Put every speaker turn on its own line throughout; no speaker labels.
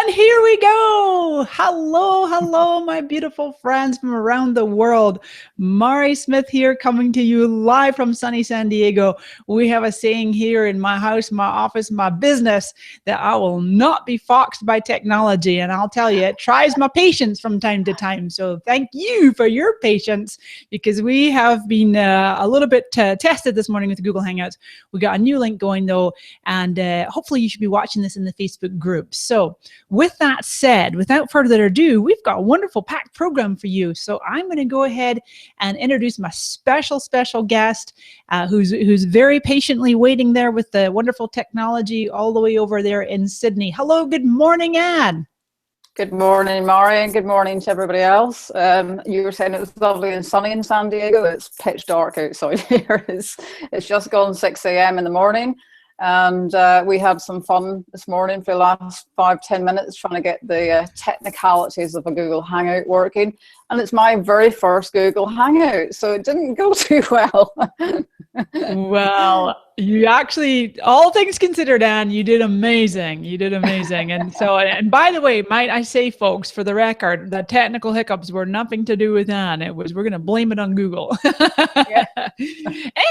And here we go. Hello, my beautiful friends from around the world. Mari Smith here, coming to you live from sunny San Diego. We have a saying here in my house, my office, my business, that I will not be foxed by technology. And I'll tell you, it tries my patience from time to time. So thank you for your patience, because we have been a little bit tested this morning with Google Hangouts. We got a new link going though, and hopefully you should be watching this in the Facebook group. So with that said, without further ado, we've got a wonderful packed program for you. So I'm going to go ahead and introduce my special guest, who's very patiently waiting there with the wonderful technology all the way over there in Sydney. Hello, good morning, Anne.
Good morning, Mari, and good morning to everybody else. You were saying it was lovely and sunny in San Diego. It's pitch dark outside here. It's just gone 6 a.m. in the morning. And we had some fun this morning for the last 5-10 minutes trying to get the technicalities of a Google Hangout working. And it's my very first Google Hangout, so it didn't go too well.
Well, you actually, all things considered, Anne, you did amazing. You did amazing. And so, and by the way, might I say, folks, for the record, the technical hiccups were nothing to do with Anne. It was, we're going to blame it on Google. Yeah.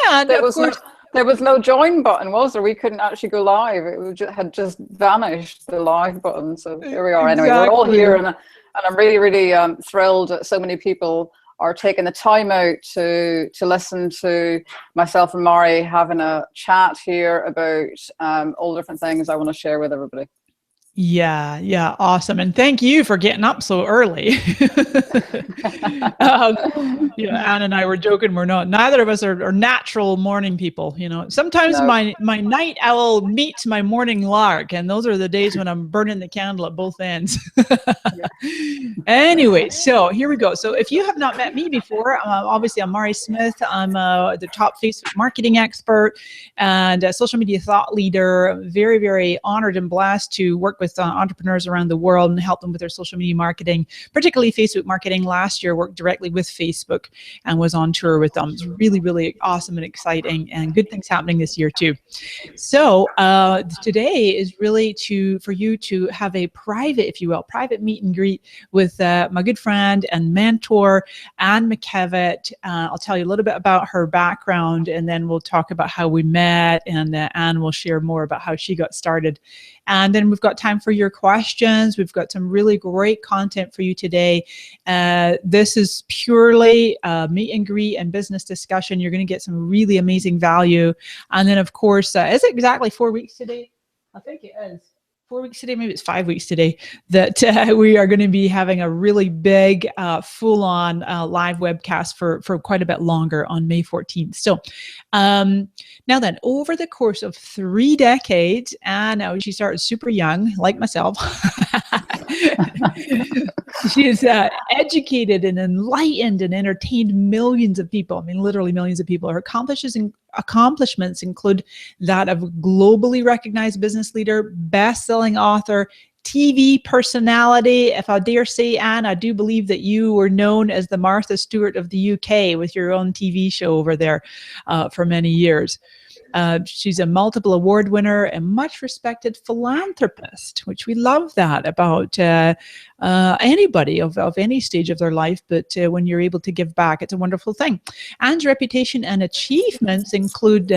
And of course,
there was no join button, was there? We couldn't actually go live. It had just vanished, the live button. So here we are. Anyway, we're all here, and I'm really, really thrilled that so many people are taking the time out to listen to myself and Mari having a chat here about all the different things I want to share with everybody.
Yeah, awesome. And thank you for getting up so early. Anne and I were joking, neither of us are natural morning people. You know, sometimes my night owl meets my morning lark, and those are the days when I'm burning the candle at both ends. Anyway, so here we go. So if you have not met me before, obviously I'm Mari Smith. I'm the top Facebook marketing expert and a social media thought leader. I'm very, very honored and blessed to work with entrepreneurs around the world and help them with their social media marketing, particularly Facebook marketing. Last year, worked directly with Facebook and was on tour with them. It's really, really awesome and exciting, and good things happening this year too. So today is really for you to have a private, if you will, private meet and greet with my good friend and mentor, Anne McKevitt. I'll tell you a little bit about her background, and then we'll talk about how we met, and Anne will share more about how she got started. And then we've got time for your questions. We've got some really great content for you today. This is purely meet and greet and business discussion. You're going to get some really amazing value. And then, of course, is it exactly 4 weeks today? I think it is. 4 weeks today, maybe it's 5 weeks today, that we are going to be having a really big, full-on live webcast for quite a bit longer on May 14th. So now then, over the course of 3 decades, and she started super young, like myself. She has educated and enlightened and entertained millions of people. I mean, literally millions of people. Her accomplishments include that of globally recognized business leader, best-selling author, TV personality. If I dare say, Anne, I do believe that you were known as the Martha Stewart of the UK with your own TV show over there for many years. She's a multiple award winner and much respected philanthropist, which we love that about anybody of any stage of their life. But when you're able to give back, it's a wonderful thing. Anne's reputation and achievements include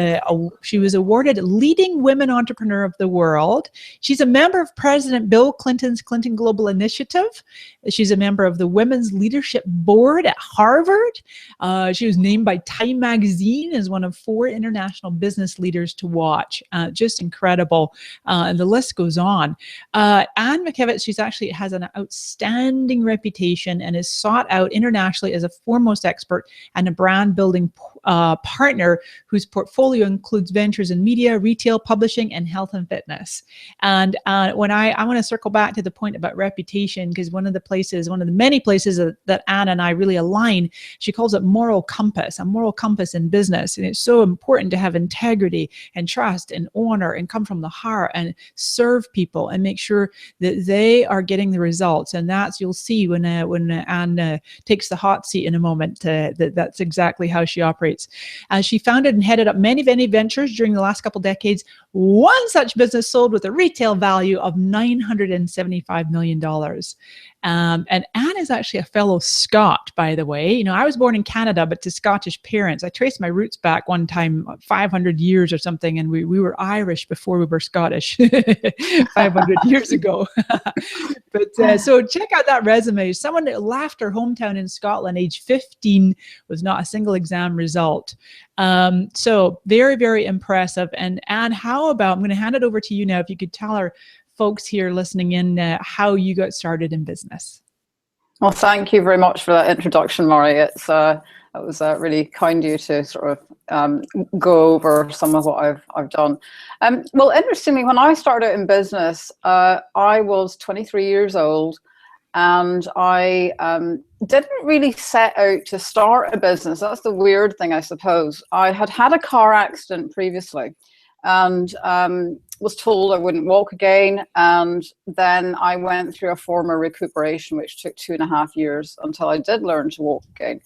she was awarded Leading Women Entrepreneur of the World. She's a member of President Bill Clinton's Clinton Global Initiative. She's a member of the Women's Leadership Board at Harvard. She was named by Time Magazine as one of 4 international business leaders to watch. Just incredible. And the list goes on. Anne McKevitt, she's actually has an outstanding reputation and is sought out internationally as a foremost expert and a brand building partner whose portfolio includes ventures in media, retail, publishing, and health and fitness. And when I want to circle back to the point about reputation, because one of the many places that Anne and I really align, she calls it moral compass, a moral compass in business. And it's so important to have integrity and trust and honor and come from the heart and serve people and make sure that they are getting the results. And that's, you'll see when Anne takes the hot seat in a moment, that's exactly how she operates. She founded and headed up many ventures during the last couple decades, One such business sold with a retail value of $975 million. And Anne is actually a fellow Scot, by the way. You know, I was born in Canada, but to Scottish parents. I traced my roots back one time, 500 years or something, and we were Irish before we were Scottish 500 years ago. But so check out that resume. Someone that left her hometown in Scotland, age 15, was not a single exam result. So very, very impressive. And Anne, how about, I'm going to hand it over to you now, if you could tell our folks here listening in how you got started in business.
Well, thank you very much for that introduction, Maury. It was really kind of you to sort of go over some of what I've done. Well, interestingly, when I started in business, I was 23 years old, and I didn't really set out to start a business. That's the weird thing, I suppose. I had had a car accident previously, and was told I wouldn't walk again. And then I went through a form of recuperation, which took 2.5 years until I did learn to walk again.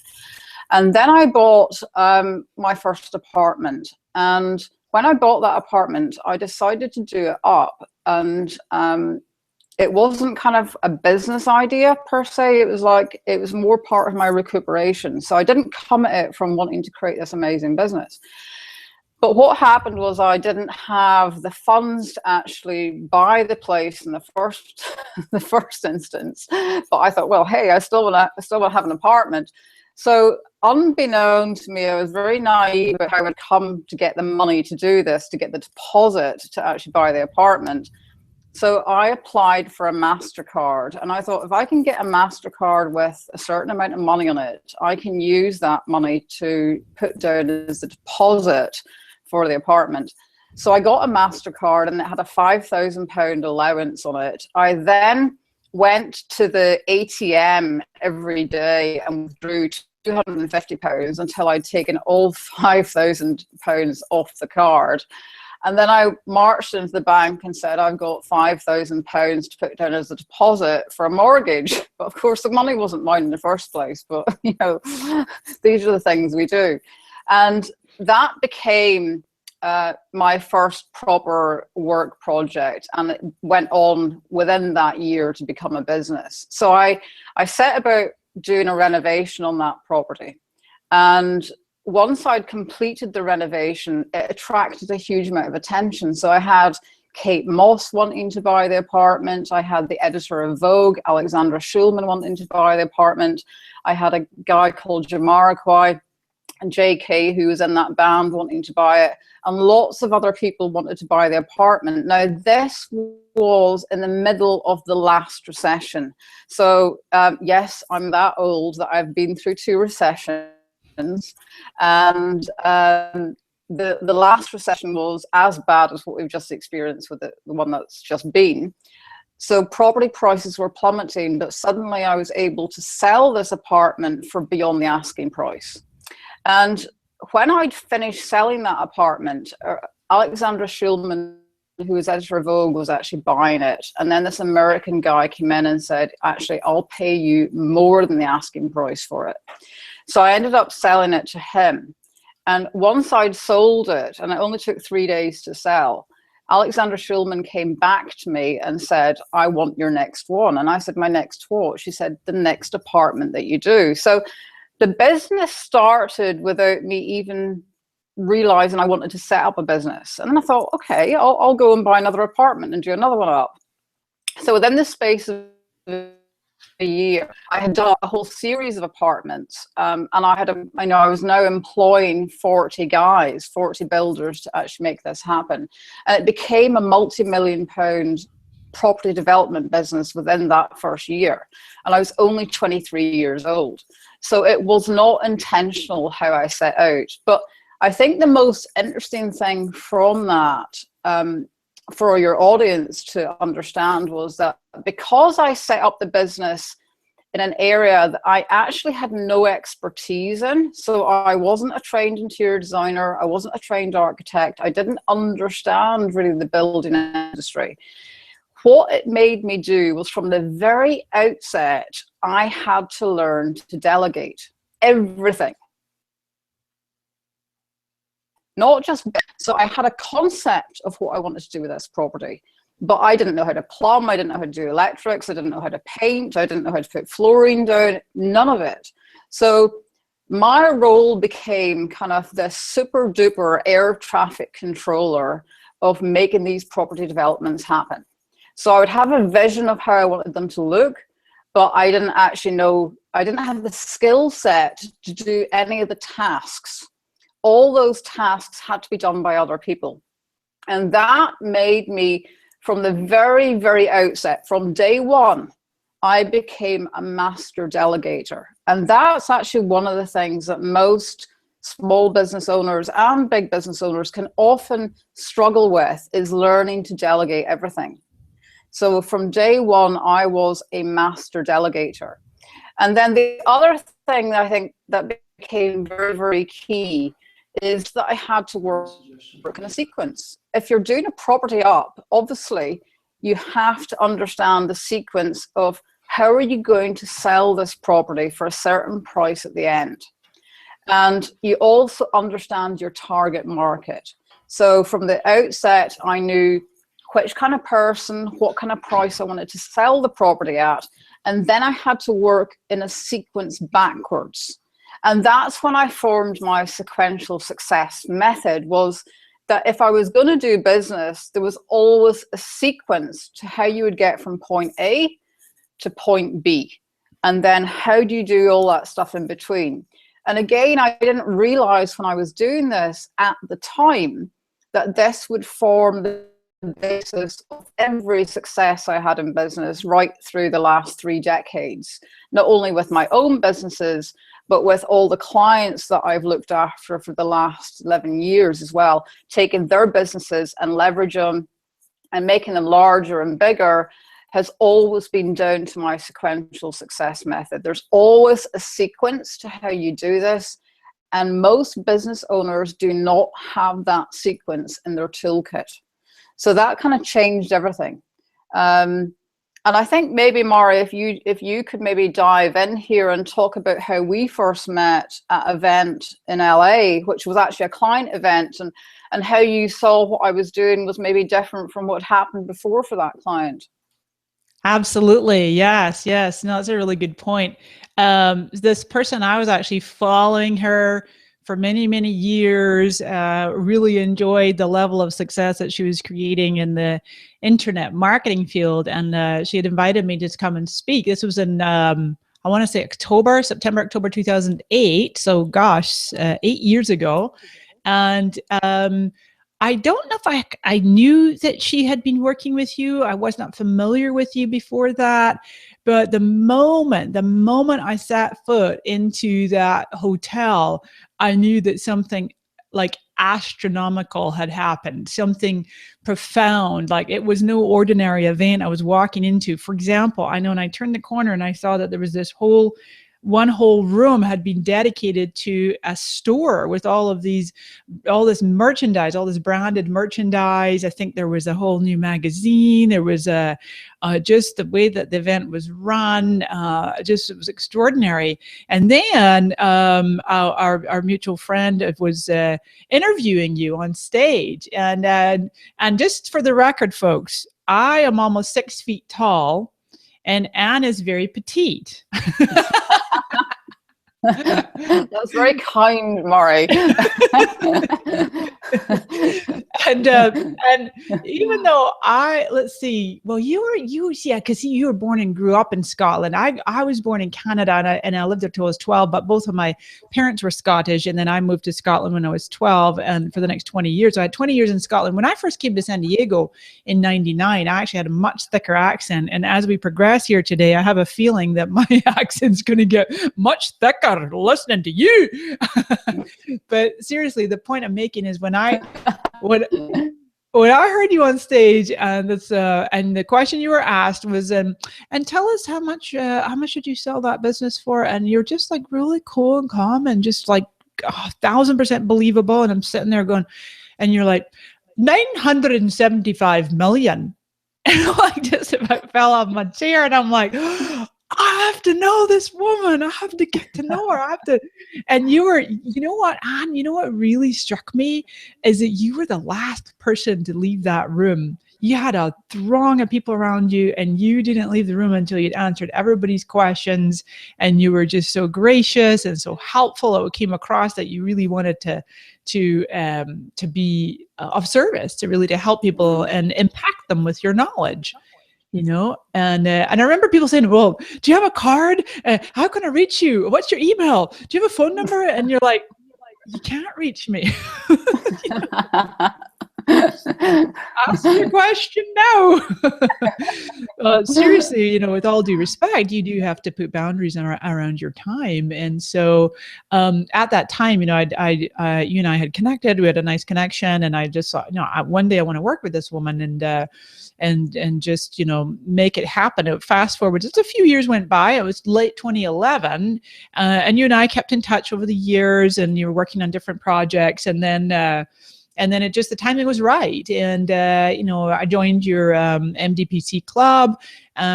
And then I bought my first apartment. And when I bought that apartment, I decided to do it up. And it wasn't kind of a business idea per se. It was more part of my recuperation. So I didn't come at it from wanting to create this amazing business. But what happened was I didn't have the funds to actually buy the place in the first instance. But I thought, well, hey, I still want to have an apartment. So unbeknownst to me, I was very naive about how I would come to get the money to do this, to get the deposit to actually buy the apartment. So I applied for a MasterCard, and I thought, if I can get a MasterCard with a certain amount of money on it, I can use that money to put down as the deposit for the apartment. So I got a MasterCard, and it had a £5,000 allowance on it. I then went to the ATM every day and withdrew £250 until I'd taken all £5,000 off the card. And then I marched into the bank and said, I've got £5,000 to put down as a deposit for a mortgage. But of course, the money wasn't mine in the first place. But, you know, these are the things we do. And that became my first proper work project. And it went on within that year to become a business. So I set about doing a renovation on that property. And once I'd completed the renovation, it attracted a huge amount of attention. So I had Kate Moss wanting to buy the apartment. I had the editor of Vogue, Alexandra Schulman, wanting to buy the apartment. I had a guy called Jamiroquai and JK, who was in that band, wanting to buy it. And lots of other people wanted to buy the apartment. Now, this was in the middle of the last recession. So yes, I'm that old that I've been through 2 recessions. And the last recession was as bad as what we've just experienced with the one that's just been. So property prices were plummeting, but suddenly I was able to sell this apartment for beyond the asking price. And when I'd finished selling that apartment, Alexandra Schulman, who was editor of Vogue, was actually buying it. And then this American guy came in and said, actually, I'll pay you more than the asking price for it. So I ended up selling it to him. And once I'd sold it, and it only took 3 days to sell, Alexandra Schulman came back to me and said, I want your next one. And I said, my next what? She said, the next apartment that you do. So the business started without me even realizing I wanted to set up a business. And then I thought, okay, I'll go and buy another apartment and do another one up. So within the space of a year, I had done a whole series of apartments, and I was now employing 40 guys, 40 builders to actually make this happen. And it became a multi-million-pound property development business within that first year. And I was only 23 years old. So it was not intentional how I set out. But I think the most interesting thing from that, for your audience to understand, was that because I set up the business in an area that I actually had no expertise in, so I wasn't a trained interior designer, I wasn't a trained architect, I didn't understand really the building industry. What it made me do was, from the very outset, I had to learn to delegate everything. not just, so I had a concept of what I wanted to do with this property, but I didn't know how to plumb, I didn't know how to do electrics, I didn't know how to paint, I didn't know how to put flooring down, none of it. So my role became kind of the super duper air traffic controller of making these property developments happen. So I would have a vision of how I wanted them to look, but I didn't actually know, I didn't have the skill set to do any of the tasks. All those tasks had to be done by other people. And that made me, from the very, very outset, from day one, I became a master delegator. And that's actually one of the things that most small business owners and big business owners can often struggle with, is learning to delegate everything. So from day one, I was a master delegator. And then the other thing that I think that became very, very key is that I had to work in a sequence. If you're doing a property up, obviously you have to understand the sequence of how are you going to sell this property for a certain price at the end. And you also understand your target market. So from the outset, I knew which kind of person, what kind of price I wanted to sell the property at. And then I had to work in a sequence backwards. And that's when I formed my sequential success method, was that if I was going to do business, there was always a sequence to how you would get from point A to point B. And then how do you do all that stuff in between? And again, I didn't realize when I was doing this at the time that this would form the basis of every success I had in business right through the last 3 decades, not only with my own businesses, but with all the clients that I've looked after for the last 11 years as well, taking their businesses and leverage them and making them larger and bigger has always been down to my sequential success method. There's always a sequence to how you do this, and most business owners do not have that sequence in their toolkit. So that kind of changed everything. And I think maybe, Mari, if you could maybe dive in here and talk about how we first met at an event in LA, which was actually a client event, and how you saw what I was doing was maybe different from what happened before for that client.
Absolutely. Yes. Yes. No, that's a really good point. This person, I was actually following her for many, many years, really enjoyed the level of success that she was creating in the internet marketing field. And she had invited me to come and speak. This was in, I want to say September, October 2008. So gosh, 8 years ago. And I don't know if I knew that she had been working with you. I was not familiar with you before that. But the moment I set foot into that hotel, I knew that something like astronomical had happened, something profound. Like it was no ordinary event I was walking into. For example, I know when I turned the corner and I saw that there was this one whole room had been dedicated to a store with all this merchandise, all this branded merchandise. I think there was a whole new magazine. There was just the way that the event was run. Just it was extraordinary. And then our mutual friend was interviewing you on stage. And just for the record, folks, I am almost 6 feet tall, and Anne is very petite.
That's very kind, Mari.
And even though let's see, well, because you were born and grew up in Scotland. I was born in Canada, and I lived there till I was 12, but both of my parents were Scottish, and then I moved to Scotland when I was 12, and for the next 20 years. So I had 20 years in Scotland. When I first came to San Diego in 99, I actually had a much thicker accent, and as we progress here today, I have a feeling that my accent's going to get much thicker listening to you. But seriously, the point I'm making is when I heard you on stage, and the question you were asked was, and tell us how much did you sell that business for? And you're just like really cool and calm and just like 1,000% believable. And I'm sitting there going, and you're like 975 million. And I just about fell off my chair, and I'm like, have to know this woman. I have to get to know her. I have to. And you know what, Anne, you know what really struck me is that you were the last person to leave that room. You had a throng of people around you, and you didn't leave the room until you'd answered everybody's questions. And you were just so gracious and so helpful. It came across that you really wanted to be of service, to help people and impact them with your knowledge. And I remember people saying, well, do you have a card? How can I reach you? What's your email? Do you have a phone number? And you're like, you can't reach me. Ask your question now. Seriously, with all due respect, you do have to put boundaries around your time. And so at that time, you and I had connected. We had a nice connection, and I just thought, one day I want to work with this woman and just make it happen. Fast forward, just a few years went by. It was late 2011, and you and I kept in touch over the years, and you were working on different projects, and then it just, the timing was right. And, I joined your MDPC club,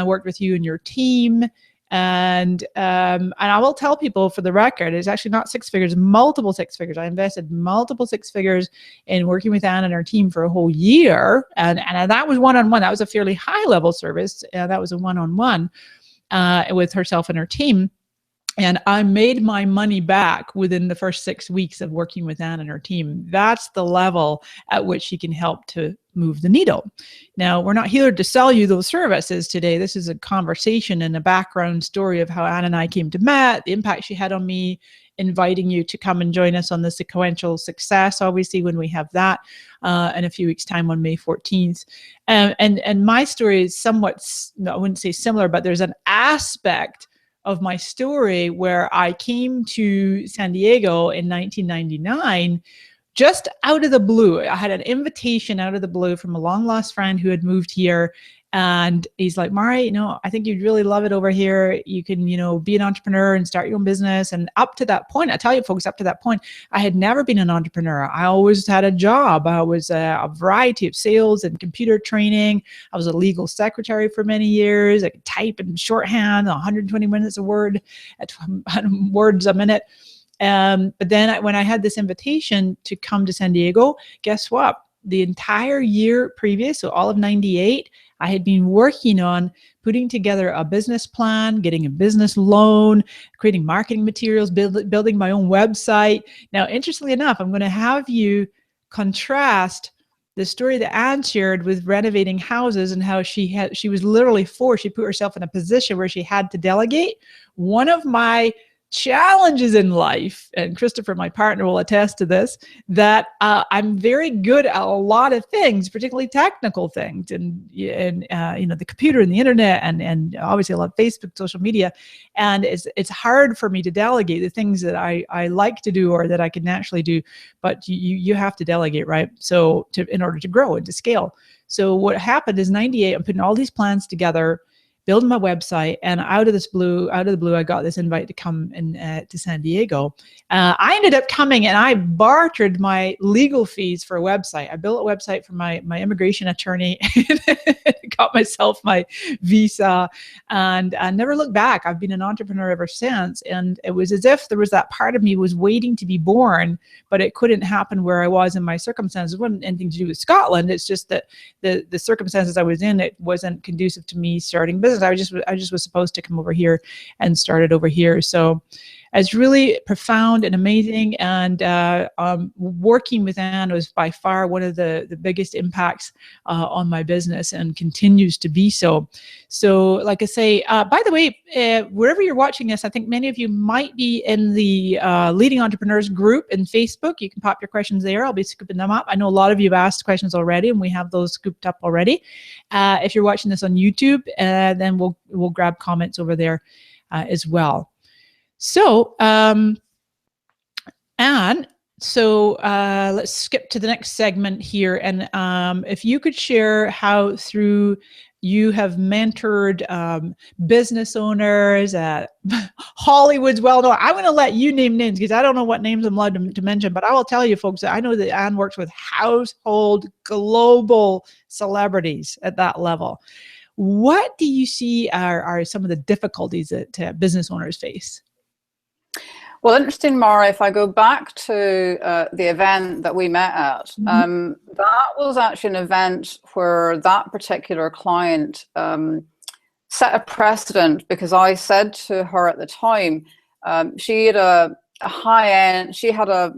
worked with you and your team. And I will tell people, for the record, it's actually not six figures, multiple six figures. I invested multiple six figures in working with Anne and our team for a whole year. And that was one-on-one. That was a fairly high level service. That was a one-on-one with herself and her team. And I made my money back within the first 6 weeks of working with Anne and her team. That's the level at which she can help to move the needle. Now, we're not here to sell you those services today. This is a conversation and a background story of how Anne and I came to meet, the impact she had on me, inviting you to come and join us on the Sequential Success, obviously, when we have that in a few weeks' time on May 14th. And my story is somewhat, I wouldn't say similar, but there's an aspect of my story where I came to San Diego in 1999, just out of the blue. I had an invitation out of the blue from a long lost friend who had moved here. And he's like, Mari, I think you'd really love it over here. You can, be an entrepreneur and start your own business. And up to that point, I tell you folks, up to that point, I had never been an entrepreneur. I always had a job. I was a variety of sales and computer training. I was a legal secretary for many years. I could type in shorthand, 120 minutes a word, at words a minute. But then when I had this invitation to come to San Diego, guess what? The entire year previous, so all of 98, I had been working on putting together a business plan, getting a business loan, creating marketing materials, building my own website. Now, interestingly enough, I'm going to have you contrast the story that Anne shared with renovating houses and how she was literally forced. She put herself in a position where she had to delegate. One of my challenges in life, and Christopher, my partner, will attest to this, that I'm very good at a lot of things, particularly technical things, and the computer and the internet, and obviously a lot of Facebook, social media, and it's hard for me to delegate the things that I like to do or that I can naturally do, but you have to delegate, right? So in order to grow and to scale. So what happened is 98, I'm putting all these plans together, building my website, and out of the blue, I got this invite to come to San Diego. I ended up coming, and I bartered my legal fees for a website. I built a website for my immigration attorney, got myself my visa, and I never looked back. I've been an entrepreneur ever since, and it was as if there was that part of me was waiting to be born, but it couldn't happen where I was in my circumstances. It wasn't anything to do with Scotland. It's just that the circumstances I was in, it wasn't conducive to me starting business. I just was supposed to come over here and start it over here. So it's really profound and amazing. And working with Anne was by far one of the biggest impacts on my business, and continues to be so. So like I say, by the way, wherever you're watching this, I think many of you might be in the Leading Entrepreneurs group in Facebook. You can pop your questions there. I'll be scooping them up. I know a lot of you have asked questions already, and we have those scooped up already. If you're watching this on YouTube, then we'll grab comments over there as well. So, Anne, let's skip to the next segment here. And if you could share how through you have mentored business owners, Hollywood's well-known. I'm going to let you name names because I don't know what names I'm allowed to mention, but I will tell you folks that I know that Anne works with household global celebrities at that level. What do you see are some of the difficulties that business owners face?
Well, interesting, Mara, if I go back to the event that we met at, that was actually an event where that particular client set a precedent, because I said to her at the time, she had a high-end, she had a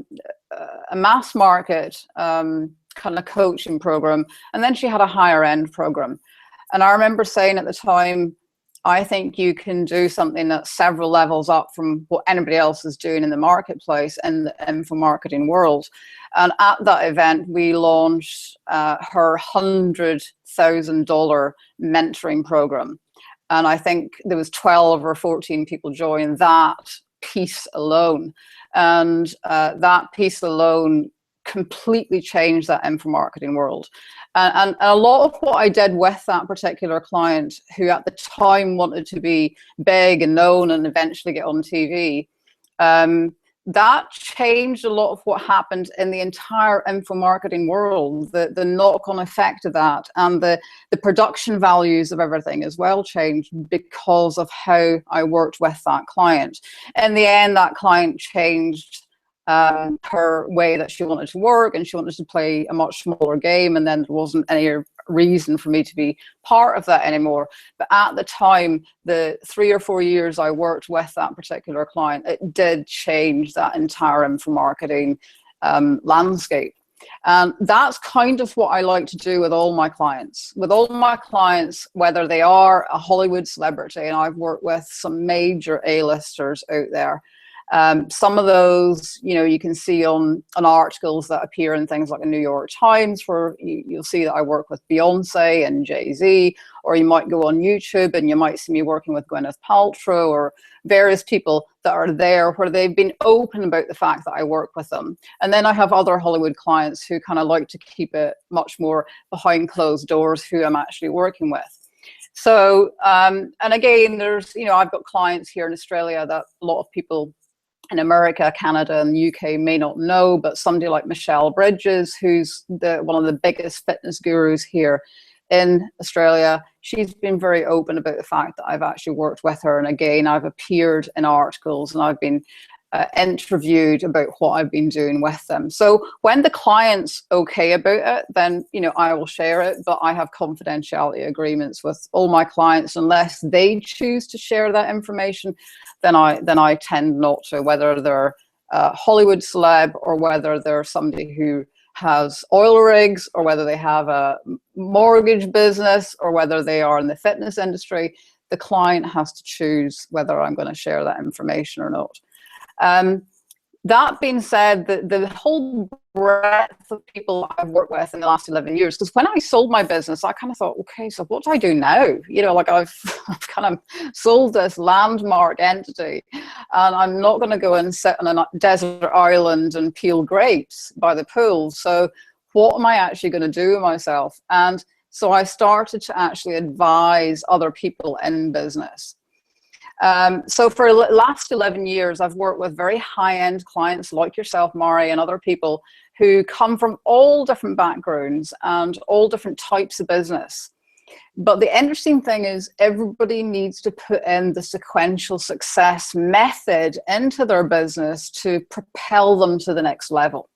mass market kind of coaching program, and then she had a higher end program. And I remember saying at the time, I think you can do something that's several levels up from what anybody else is doing in the marketplace and the info marketing world. And at that event, we launched her $100,000 mentoring program. And I think there was 12 or 14 people joined that piece alone. And that piece alone completely changed that info marketing world. And a lot of what I did with that particular client, who at the time wanted to be big and known and eventually get on TV, that changed a lot of what happened in the entire info marketing world. The knock-on effect of that, and the production values of everything as well changed because of how I worked with that client. In the end, that client changed her way that she wanted to work, and she wanted to play a much smaller game, and then there wasn't any reason for me to be part of that anymore. But at the time, the 3 or 4 years I worked with that particular client, it did change that entire info marketing landscape. And that's kind of what I like to do with all my clients. With all my clients, whether they are a Hollywood celebrity, and I've worked with some major A-listers out there. Some of those, you know, you can see on articles that appear in things like the New York Times, where you'll see that I work with Beyonce and Jay-Z, or you might go on YouTube and you might see me working with Gwyneth Paltrow or various people that are there where they've been open about the fact that I work with them. And then I have other Hollywood clients who kind of like to keep it much more behind closed doors, who I'm actually working with. So, and again, there's, you know, I've got clients here in Australia that a lot of people in America, Canada, and the UK may not know, but somebody like Michelle Bridges, who's one of the biggest fitness gurus here in Australia, she's been very open about the fact that I've actually worked with her. And again, I've appeared in articles and I've been interviewed about what I've been doing with them. So when the client's okay about it, then, you know, I will share it, but I have confidentiality agreements with all my clients. Unless they choose to share that information, then I tend not to, whether they're a Hollywood celeb or whether they're somebody who has oil rigs, or whether they have a mortgage business, or whether they are in the fitness industry. The client has to choose whether I'm going to share that information or not. That being said, the whole breadth of people I've worked with in the last 11 years, because when I sold my business, I kind of thought, okay, so what do I do now? You know, like I've kind of sold this landmark entity, and I'm not going to go and sit on a desert island and peel grapes by the pool. So what am I actually going to do with myself? And so I started to actually advise other people in business. So for the last 11 years, I've worked with very high-end clients like yourself, Mari, and other people who come from all different backgrounds and all different types of business. But the interesting thing is everybody needs to put in the sequential success method into their business to propel them to the next level.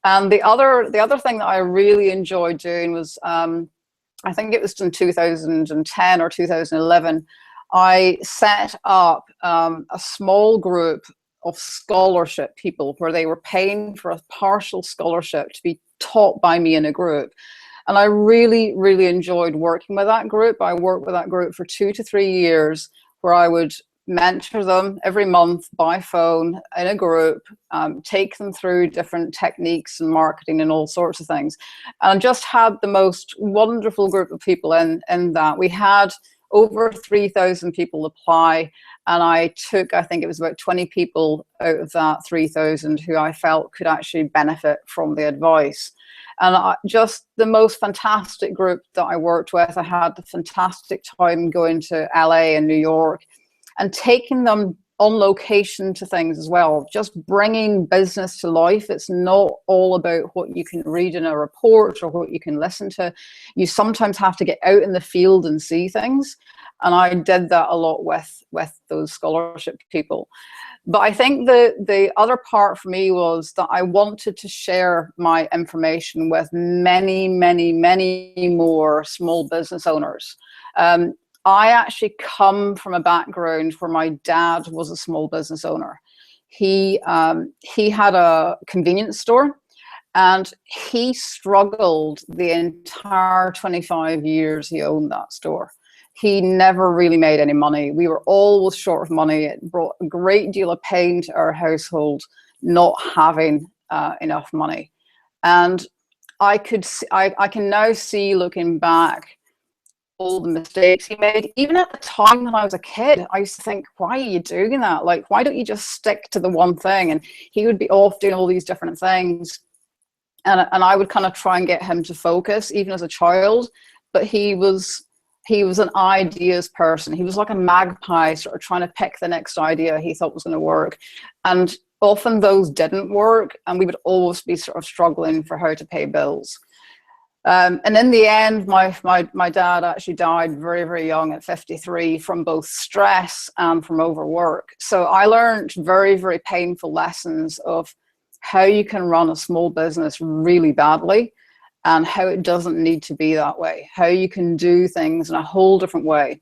And the other thing that I really enjoyed doing was, I think it was in 2010 or 2011, I set up a small group of scholarship people where they were paying for a partial scholarship to be taught by me in a group. And I really, really enjoyed working with that group. I worked with that group for 2 to 3 years, where I would mentor them every month by phone in a group, take them through different techniques and marketing and all sorts of things. And just had the most wonderful group of people in that. We had over 3,000 people apply, and I took, I think it was about 20 people out of that 3,000 who I felt could actually benefit from the advice. And just the most fantastic group that I worked with. I had a fantastic time going to LA and New York and taking them on location to things as well, just bringing business to life. It's not all about what you can read in a report or what you can listen to. You sometimes have to get out in the field and see things. And I did that a lot with those scholarship people. But I think the other part for me was that I wanted to share my information with many, many, many more small business owners. I actually come from a background where my dad was a small business owner. He had a convenience store, and he struggled the entire 25 years he owned that store. He never really made any money. We were always short of money. It brought a great deal of pain to our household, not having enough money. And I can now see, looking back, all the mistakes he made. Even at the time when I was a kid, I used to think, why are you doing that? Like, why don't you just stick to the one thing? And he would be off doing all these different things. And I would kind of try and get him to focus, even as a child. But he was an ideas person. He was like a magpie, sort of trying to pick the next idea he thought was going to work. And often those didn't work, and we would always be sort of struggling for how to pay bills. And in the end, my dad actually died very, very young at 53 from both stress and from overwork. So I learned very, very painful lessons of how you can run a small business really badly, and how it doesn't need to be that way, how you can do things in a whole different way.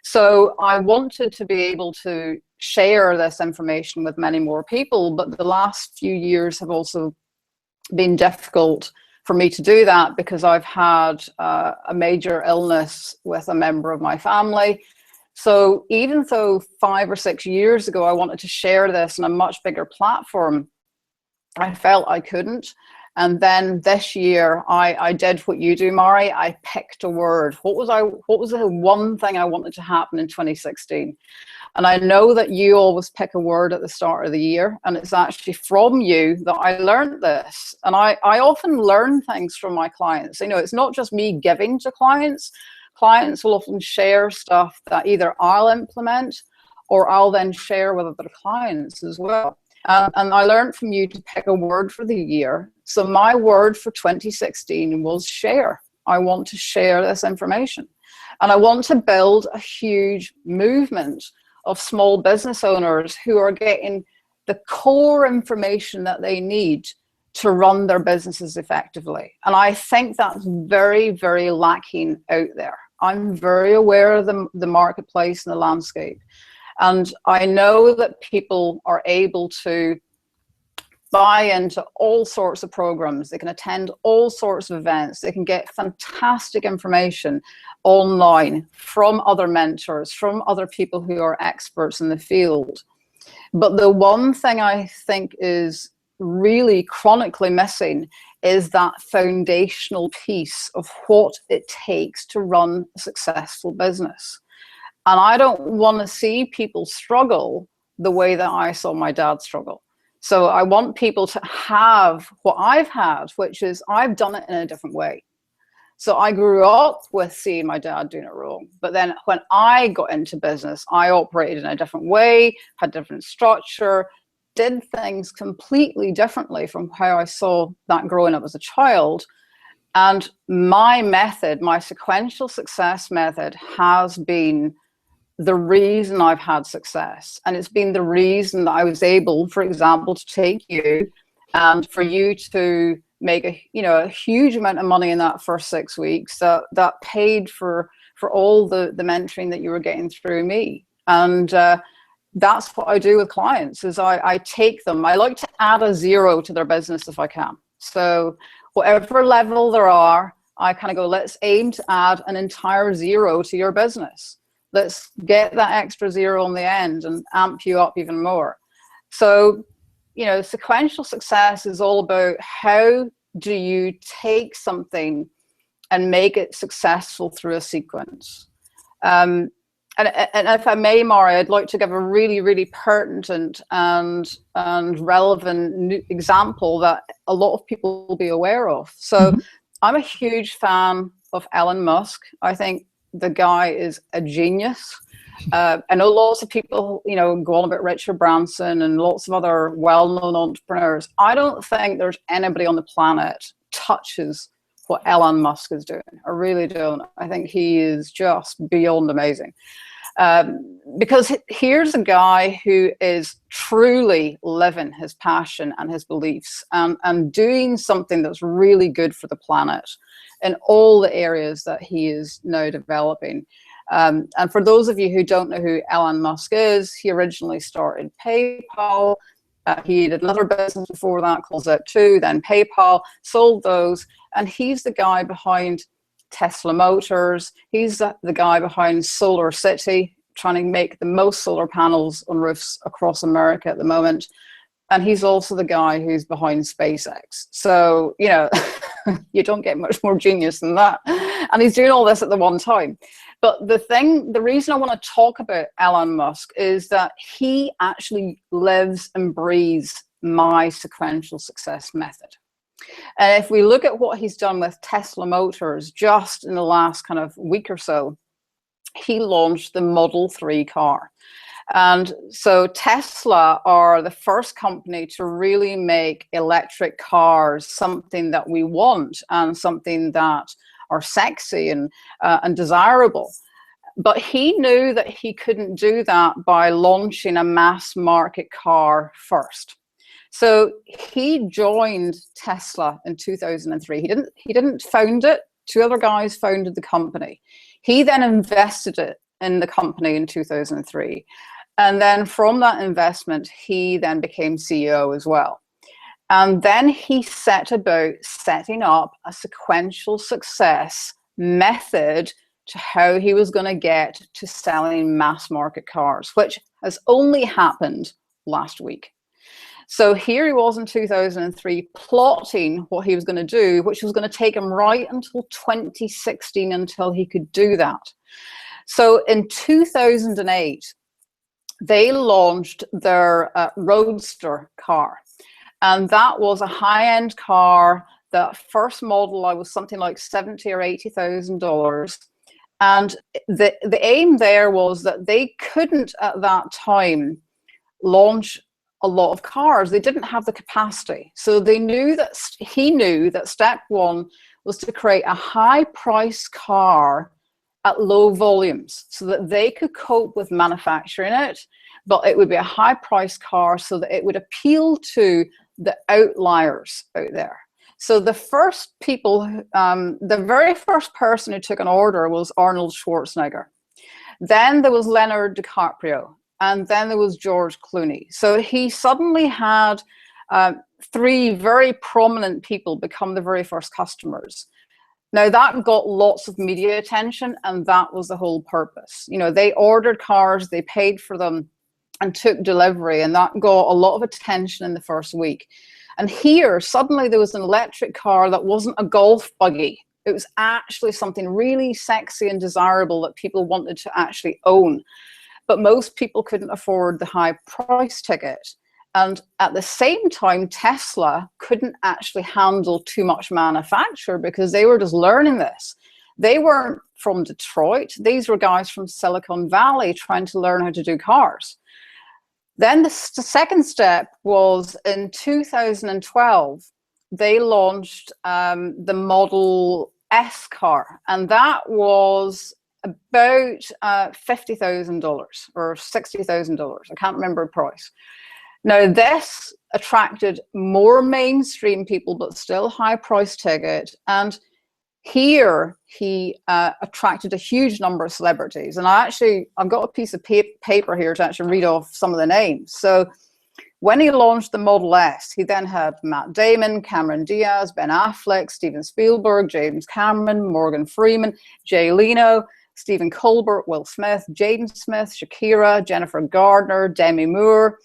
So I wanted to be able to share this information with many more people, but the last few years have also been difficult for me to do that, because I've had a major illness with a member of my family. So even though 5 or 6 years ago I wanted to share this on a much bigger platform, I felt I couldn't. And then this year I did what you do, Mari. I picked a word. What was the one thing I wanted to happen in 2016? And I know that you always pick a word at the start of the year, and it's actually from you that I learned this. And I often learn things from my clients. You know, it's not just me giving to clients. Clients will often share stuff that either I'll implement or I'll then share with other clients as well. And I learned from you to pick a word for the year. So my word for 2016 was share. I want to share this information. And I want to build a huge movement of small business owners who are getting the core information that they need to run their businesses effectively. And I think that's very, very lacking out there. I'm very aware of the marketplace and the landscape. And I know that people are able to buy into all sorts of programs. They can attend all sorts of events. They can get fantastic information online from other mentors, from other people who are experts in the field. But the one thing I think is really chronically missing is that foundational piece of what it takes to run a successful business. And I don't want to see people struggle the way that I saw my dad struggle. So I want people to have what I've had, which is I've done it in a different way. So I grew up with seeing my dad doing it wrong. But then when I got into business, I operated in a different way, had different structure, did things completely differently from how I saw that growing up as a child. And my method, my sequential success method, has been the reason I've had success. And it's been the reason that I was able, for example, to take you and for you to make a huge amount of money in that first 6 weeks that paid for all the mentoring that you were getting through me. And that's what I do with clients, is I take them. I like to add a 0 to their business if I can. So whatever level there are, I kind of go, let's aim to add an entire 0 to your business. Let's get that extra 0 on the end and amp you up even more. So, sequential success is all about how do you take something and make it successful through a sequence. And if I may, Mari, I'd like to give a really, really pertinent and relevant example that a lot of people will be aware of. So I'm a huge fan of Elon Musk. I think the guy is a genius. I know lots of people, you know, go on about Richard Branson and lots of other well-known entrepreneurs. I don't think there's anybody on the planet touches what Elon Musk is doing. I really don't. I think he is just beyond amazing. Because here's a guy who is truly living his passion and his beliefs, and doing something that's really good for the planet in all the areas that he is now developing. And for those of you who don't know who Elon Musk is, he originally started PayPal. He did another business before that called Zip2, then PayPal, sold those, and he's the guy behind Tesla Motors. He's the guy behind Solar City, trying to make the most solar panels on roofs across America at the moment. And he's also the guy who's behind SpaceX. So, you know, you don't get much more genius than that. And he's doing all this at the one time. But the reason I want to talk about Elon Musk is that he actually lives and breathes my sequential success method. And if we look at what he's done with Tesla Motors just in the last kind of week or so, he launched the Model 3 car. And so Tesla are the first company to really make electric cars something that we want and something that are sexy and desirable. But he knew that he couldn't do that by launching a mass market car first. So he joined Tesla in 2003. He didn't found it. Two other guys founded the company. He then invested it in the company in 2003. And then from that investment, he then became CEO as well. And then he set about setting up a sequential success method to how he was going to get to selling mass market cars, which has only happened last week. So here he was in 2003 plotting what he was going to do, which was going to take him right until 2016 until he could do that. So in 2008, they launched their Roadster car. And that was a high-end car. The first model was something like $70,000 or $80,000. And the aim there was that they couldn't at that time launch a lot of cars. They didn't have the capacity. So they knew that he knew that step one was to create a high price car at low volumes so that they could cope with manufacturing it, but it would be a high price car so that it would appeal to the outliers out there. So the first people, the very first person who took an order was Arnold Schwarzenegger. Then there was Leonardo DiCaprio. And then there was George Clooney. So he suddenly had three very prominent people become the very first customers. Now that got lots of media attention, and that was the whole purpose. You know, they ordered cars, they paid for them and took delivery, and that got a lot of attention in the first week. And here, suddenly there was an electric car that wasn't a golf buggy. It was actually something really sexy and desirable that people wanted to actually own. But most people couldn't afford the high price ticket. And at the same time, Tesla couldn't actually handle too much manufacture because they were just learning this. They weren't from Detroit. These were guys from Silicon Valley trying to learn how to do cars. Then the second step was in 2012, they launched the Model S car. And that was about $50,000 or $60,000. I can't remember the price. Now this attracted more mainstream people, but still high price ticket. And here he attracted a huge number of celebrities. And I've got a piece of paper here to actually read off some of the names. So when he launched the Model S, he then had Matt Damon, Cameron Diaz, Ben Affleck, Steven Spielberg, James Cameron, Morgan Freeman, Jay Leno, Stephen Colbert, Will Smith, Jaden Smith, Shakira, Jennifer Gardner, Demi Moore,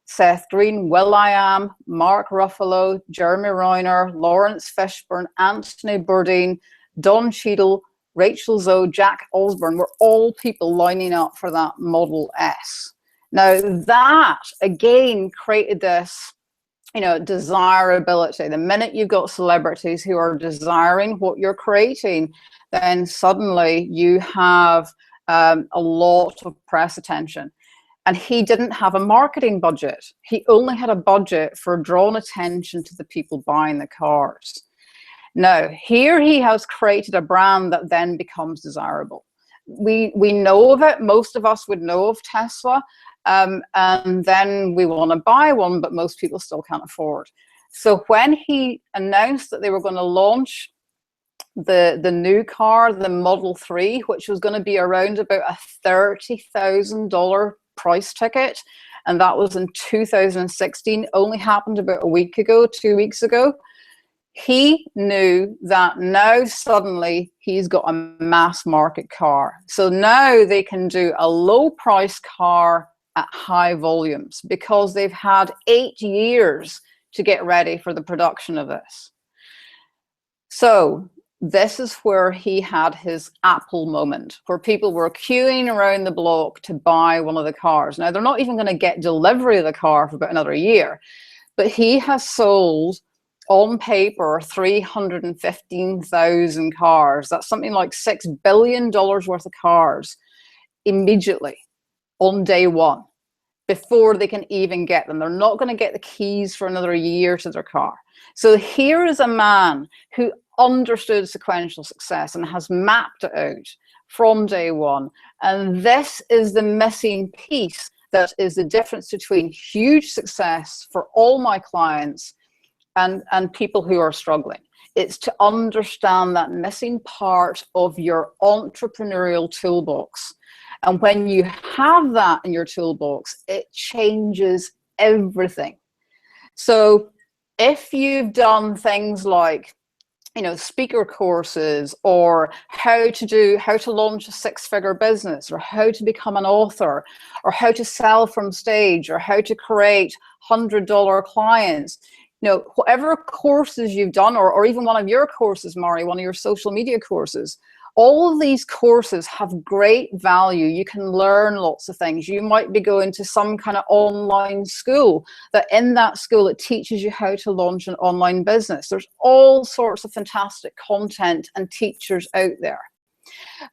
Seth Green, will.i.am, Mark Ruffalo, Jeremy Renner, Lawrence Fishburne, Anthony Bourdain, Don Cheadle, Rachel Zoe, Jack Osborne were all people lining up for that Model S. Now that again created this, you know, desirability. The minute you've got celebrities who are desiring what you're creating, then suddenly you have a lot of press attention. And he didn't have a marketing budget. He only had a budget for drawing attention to the people buying the cars. Now, here he has created a brand that then becomes desirable. We know of it. Most of us would know of Tesla. And then we want to buy one, but most people still can't afford. So when he announced that they were going to launch the new car, the Model 3, which was going to be around about a $30,000 price ticket, and that was in 2016, only happened about a week ago, 2 weeks ago, he knew that now suddenly he's got a mass market car. So now they can do a low price car at high volumes because they've had 8 years to get ready for the production of this. So this is where he had his Apple moment, where people were queuing around the block to buy one of the cars. Now, they're not even going to get delivery of the car for about another year, but he has sold on paper 315,000 cars. That's something like $6 billion worth of cars immediately on day one, before they can even get them. They're not going to get the keys for another year to their car. So here is a man who understood sequential success and has mapped it out from day one. And this is the missing piece that is the difference between huge success for all my clients and people who are struggling. It's to understand that missing part of your entrepreneurial toolbox. And when you have that in your toolbox, it changes everything. So if you've done things like, you know, speaker courses, or how to launch a 6-figure business, or how to become an author, or how to sell from stage, or how to create $100 clients, you know, whatever courses you've done, or even one of your courses, Mari, one of your social media courses, all of these courses have great value. You can learn lots of things. You might be going to some kind of online school, that in that school it teaches you how to launch an online business. There's all sorts of fantastic content and teachers out there.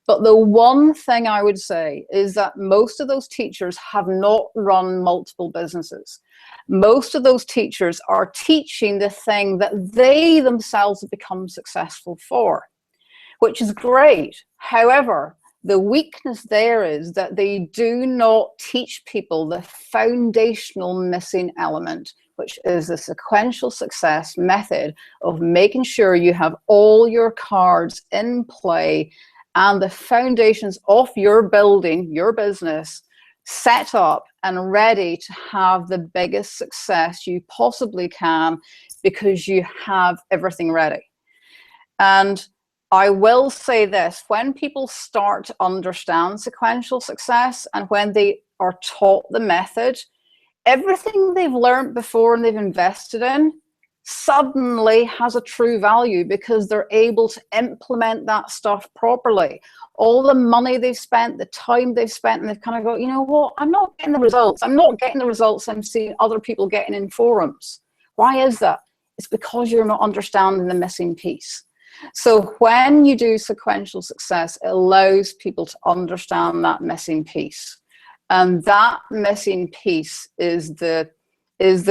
But the one thing I would say is that most of those teachers have not run multiple businesses. Most of those teachers are teaching the thing that they themselves have become successful for, which is great. However, the weakness there is that they do not teach people the foundational missing element, which is the sequential success method of making sure you have all your cards in play and the foundations of your building, your business, set up and ready to have the biggest success you possibly can, because you have everything ready. And I will say this, when people start to understand sequential success and when they are taught the method, everything they've learned before and they've invested in suddenly has a true value, because they're able to implement that stuff properly. All the money they've spent, the time they've spent, and they've kind of go, you know what, I'm not getting the results. I'm not getting the results I'm seeing other people getting in forums. Why is that? It's because you're not understanding the missing piece. So when you do sequential success, it allows people to understand that missing piece. And that missing piece is the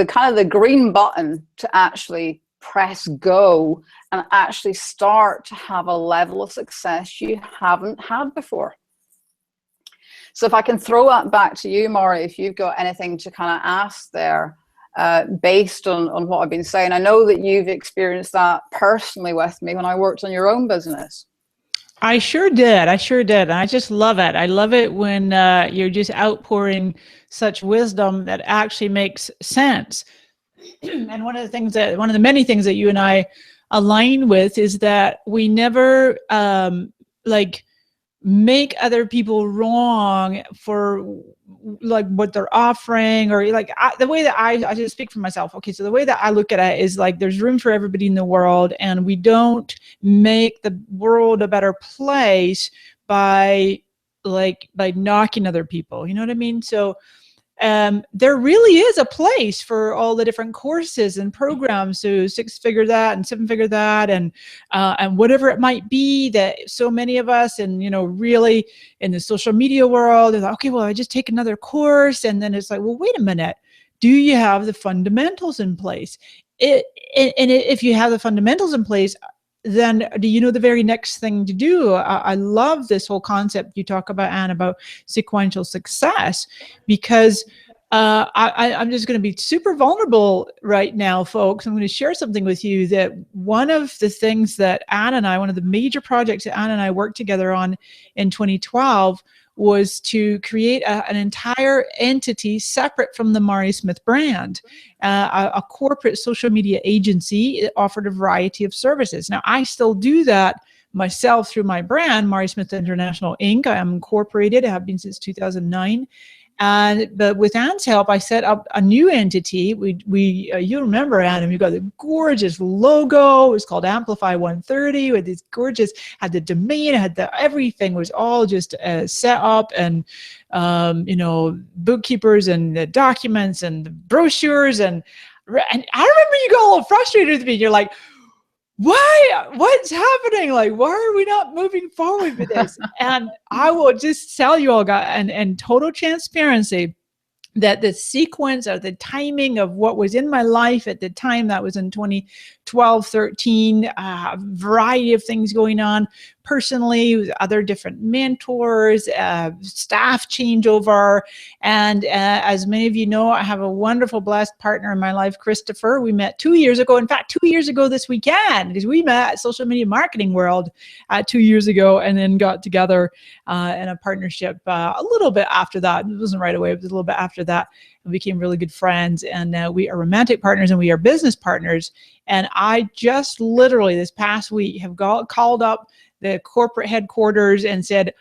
kind of the green button to actually press go and actually start to have a level of success you haven't had before. So if I can throw that back to you, Mari, if you've got anything to kind of ask there, based on what I've been saying. I know that you've experienced that personally with me when I worked on your own business.
I sure did. I sure did. And I just love it. I love it when you're just outpouring such wisdom that actually makes sense. And one of the many things that you and I align with is that we never like make other people wrong for like what they're offering, or like the way that I just speak for myself. Okay, so the way that I look at it is like there's room for everybody in the world, and we don't make the world a better place by knocking other people. You know what I mean? So there really is a place for all the different courses and programs. So 6-figure that and 7-figure that, and whatever it might be that so many of us, and really in the social media world, they're like, okay, well, I just take another course, and then it's like, well, wait a minute, do you have the fundamentals in place? If you have the fundamentals in place, then do you know the very next thing to do? I love this whole concept you talk about, Anne, about sequential success, because I'm just going to be super vulnerable right now, folks. I'm going to share something with you that one of the things that Anne and I, one of the major projects that Anne and I worked together on in 2012 was to create an entire entity separate from the Mari Smith brand, a corporate social media agency. It offered a variety of services. Now, I still do that myself through my brand, Mari Smith International Inc. I am incorporated. I have been since 2009. But with Anne's help, I set up a new entity. You remember, Anne, we got the gorgeous logo. It was called Amplify 130 with these gorgeous, had the domain, everything was all just set up, and bookkeepers and the documents and the brochures, and I remember you got a little frustrated with me. You're like, what's happening? Like, why are we not moving forward with this? And I will just tell you all, guys, and total transparency, that the sequence or the timing of what was in my life at the time, that was in 2012, 13, a variety of things going on personally, with other different mentors, staff changeover. And as many of you know, I have a wonderful, blessed partner in my life, Christopher. We met 2 years ago. In fact, 2 years ago this weekend, because we met at Social Media Marketing World 2 years ago, and then got together in a partnership a little bit after that. It wasn't right away, it was a little bit after that. We became really good friends, and we are romantic partners, and we are business partners. And I just literally this past week have called up the corporate headquarters and said,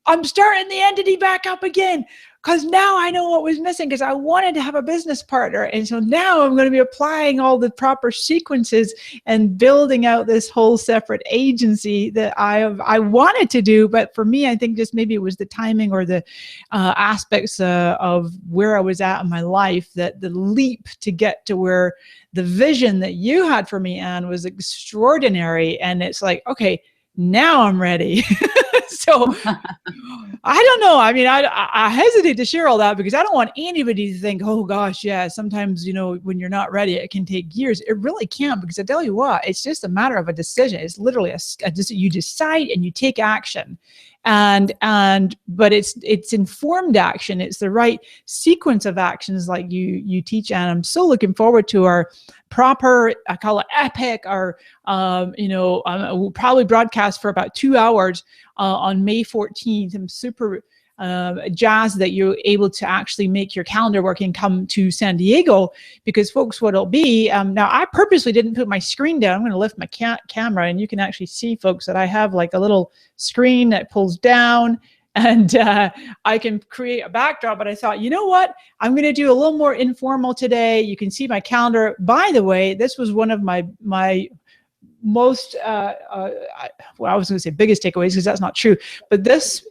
I'm starting the entity back up again, because now I know what was missing, because I wanted to have a business partner. And so now I'm going to be applying all the proper sequences and building out this whole separate agency that I wanted to do. But for me, I think just maybe it was the timing or the aspects of where I was at in my life, that the leap to get to where the vision that you had for me, Anne, was extraordinary. And it's like, okay, now I'm ready. So I don't know. I mean, I hesitate to share all that, because I don't want anybody to think, oh gosh, yeah, sometimes, when you're not ready, it can take years. It really can't, because I tell you what, it's just a matter of a decision. It's literally you decide and you take action. But it's informed action. It's the right sequence of actions, like you teach. And I'm so looking forward to our proper, I call it epic, or we'll probably broadcast for about 2 hours on May 14th. I'm super jazzed that you're able to actually make your calendar work and come to San Diego, because folks, what it'll be, now I purposely didn't put my screen down. I'm going to lift my camera, and you can actually see, folks, that I have like a little screen that pulls down, and I can create a backdrop. But I thought, you know what, I'm going to do a little more informal today. You can see my calendar. By the way, this was one of my most I was going to say biggest takeaways, because that's not true, but this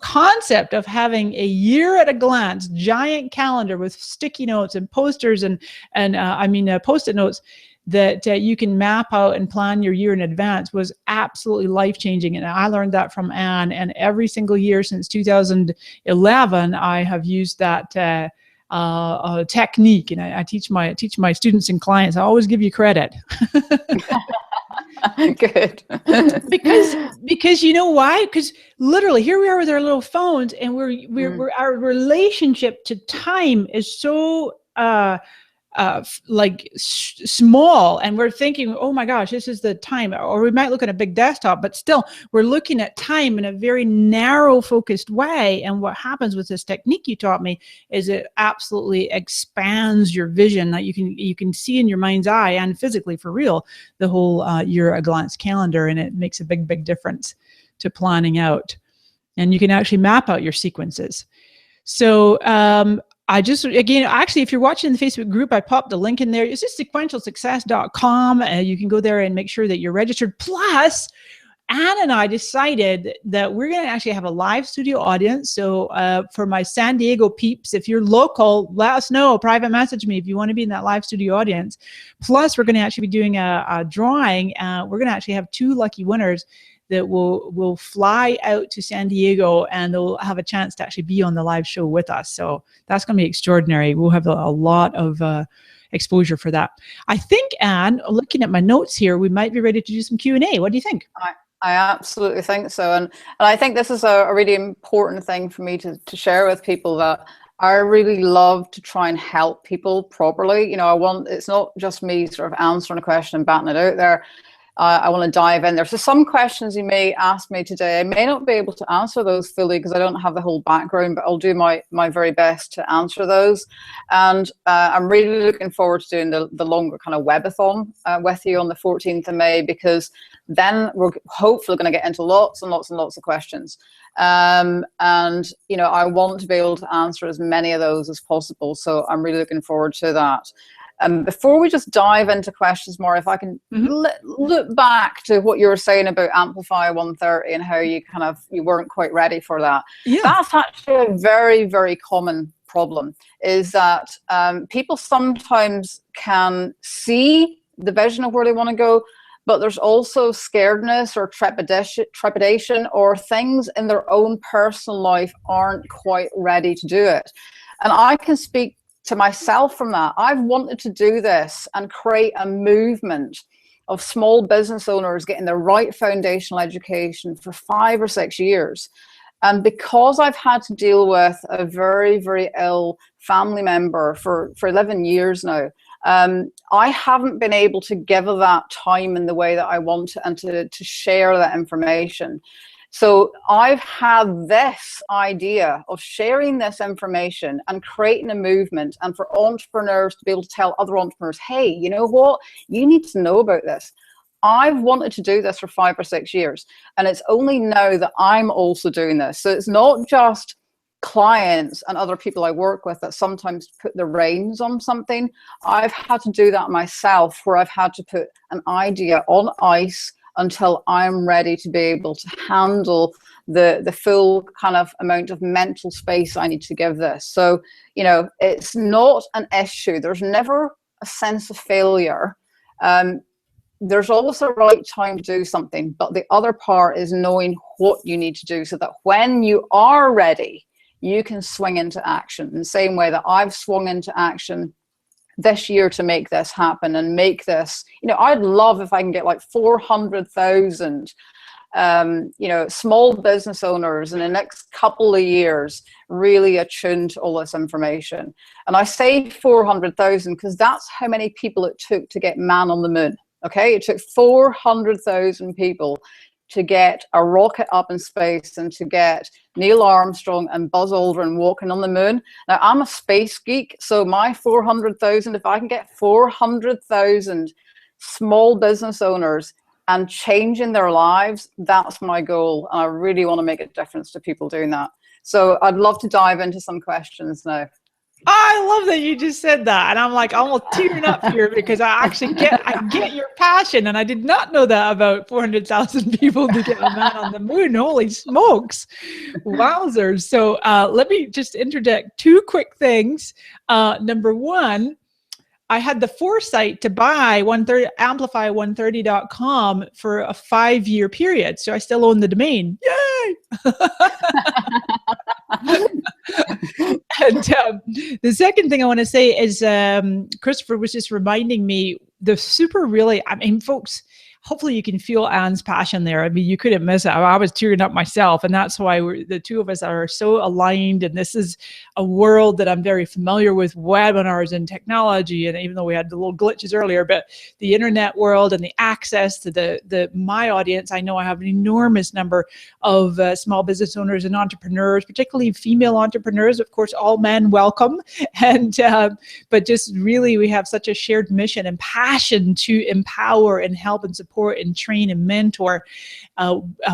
concept of having a year at a glance giant calendar with sticky notes and posters and post-it notes that you can map out and plan your year in advance was absolutely life-changing. And I learned that from Anne, and every single year since 2011 I have used that technique, and I teach my students and clients. I always give you credit.
Good.
because you know why? Because literally here we are with our little phones, and we're our relationship to time is so small, and we're thinking, oh my gosh, this is the time. Or we might look at a big desktop, but still we're looking at time in a very narrow focused way. And what happens with this technique you taught me is it absolutely expands your vision, that you can see in your mind's eye and physically, for real, the whole year at a glance calendar. And it makes a big difference to planning out, and you can actually map out your sequences. So actually, if you're watching the Facebook group, I popped a link in there. It's just sequentialsuccess.com. You can go there and make sure that you're registered. Plus, Anne and I decided that we're going to actually have a live studio audience. So for my San Diego peeps, if you're local, let us know. Private message me if you want to be in that live studio audience. Plus, we're going to actually be doing a drawing. We're going to actually have 2 lucky winners that will fly out to San Diego, and they'll have a chance to actually be on the live show with us. So that's going to be extraordinary. We'll have a lot of exposure for that. I think, Anne, looking at my notes here, we might be ready to do some Q&A. What do you think?
I absolutely think so. And I think this is a really important thing for me to share with people, that I really love to try and help people properly. You know, it's not just me sort of answering a question and batting it out there. I want to dive in there. So some questions you may ask me today, I may not be able to answer those fully because I don't have the whole background, but I'll do my very best to answer those. And I'm really looking forward to doing the longer kind of webathon with you on the 14th of May, because then we're hopefully going to get into lots and lots and lots of questions. And, you know, I want to be able to answer as many of those as possible. So I'm really looking forward to that. Before we just dive into questions more, if I can look back to what you were saying about Amplify 130 and how you weren't quite ready for that. Yeah. That's actually a very, very common problem, is that people sometimes can see the vision of where they want to go, but there's also scaredness or trepidation, or things in their own personal life aren't quite ready to do it. And I can speak to myself from that. I've wanted to do this and create a movement of small business owners getting the right foundational education for 5 or 6 years. And because I've had to deal with a very, very ill family member for 11 years now, I haven't been able to give her that time in the way that I want to, and to share that information. So I've had this idea of sharing this information and creating a movement, and for entrepreneurs to be able to tell other entrepreneurs, hey, you know what, you need to know about this. I've wanted to do this for 5 or 6 years, and it's only now that I'm also doing this. So it's not just clients and other people I work with that sometimes put the reins on something. I've had to do that myself, where I've had to put an idea on ice until I'm ready to be able to handle the full kind of amount of mental space I need to give this. So, you know, it's not an issue. There's never a sense of failure. There's always a right time to do something, but the other part is knowing what you need to do, so that when you are ready, you can swing into action in the same way that I've swung into action this year to make this happen and make this, you know, I'd love if I can get like 400,000, you know, small business owners in the next couple of years really attuned to all this information. And I say 400,000 because that's how many people it took to get man on the moon. Okay, it took 400,000 people to get a rocket up in space and to get Neil Armstrong and Buzz Aldrin walking on the moon. Now, I'm a space geek, so my 400,000, if I can get 400,000 small business owners and changing their lives, that's my goal. And I really want to make a difference to people doing that. So I'd love to dive into some questions now.
I love that you just said that, and I'm like almost tearing up here because I get your passion, and I did not know that about 400,000 people to get a man on the moon. Holy smokes, wowzers! So let me just interject 2 quick things. Number one, I had the foresight to buy amplify130.com for a 5-year period, so I still own the domain. Yay! And the second thing I want to say is Christopher was just reminding me I mean, folks, hopefully you can feel Anne's passion there. I mean, you couldn't miss it. I was tearing up myself, and that's why the two of us are so aligned. And this is a world that I'm very familiar with, webinars and technology. And even though we had the little glitches earlier, but the internet world and the access to my audience, I know I have an enormous number of small business owners and entrepreneurs, particularly female entrepreneurs. Of course, all men welcome. And but just really, we have such a shared mission and passion to empower and help and support and train and mentor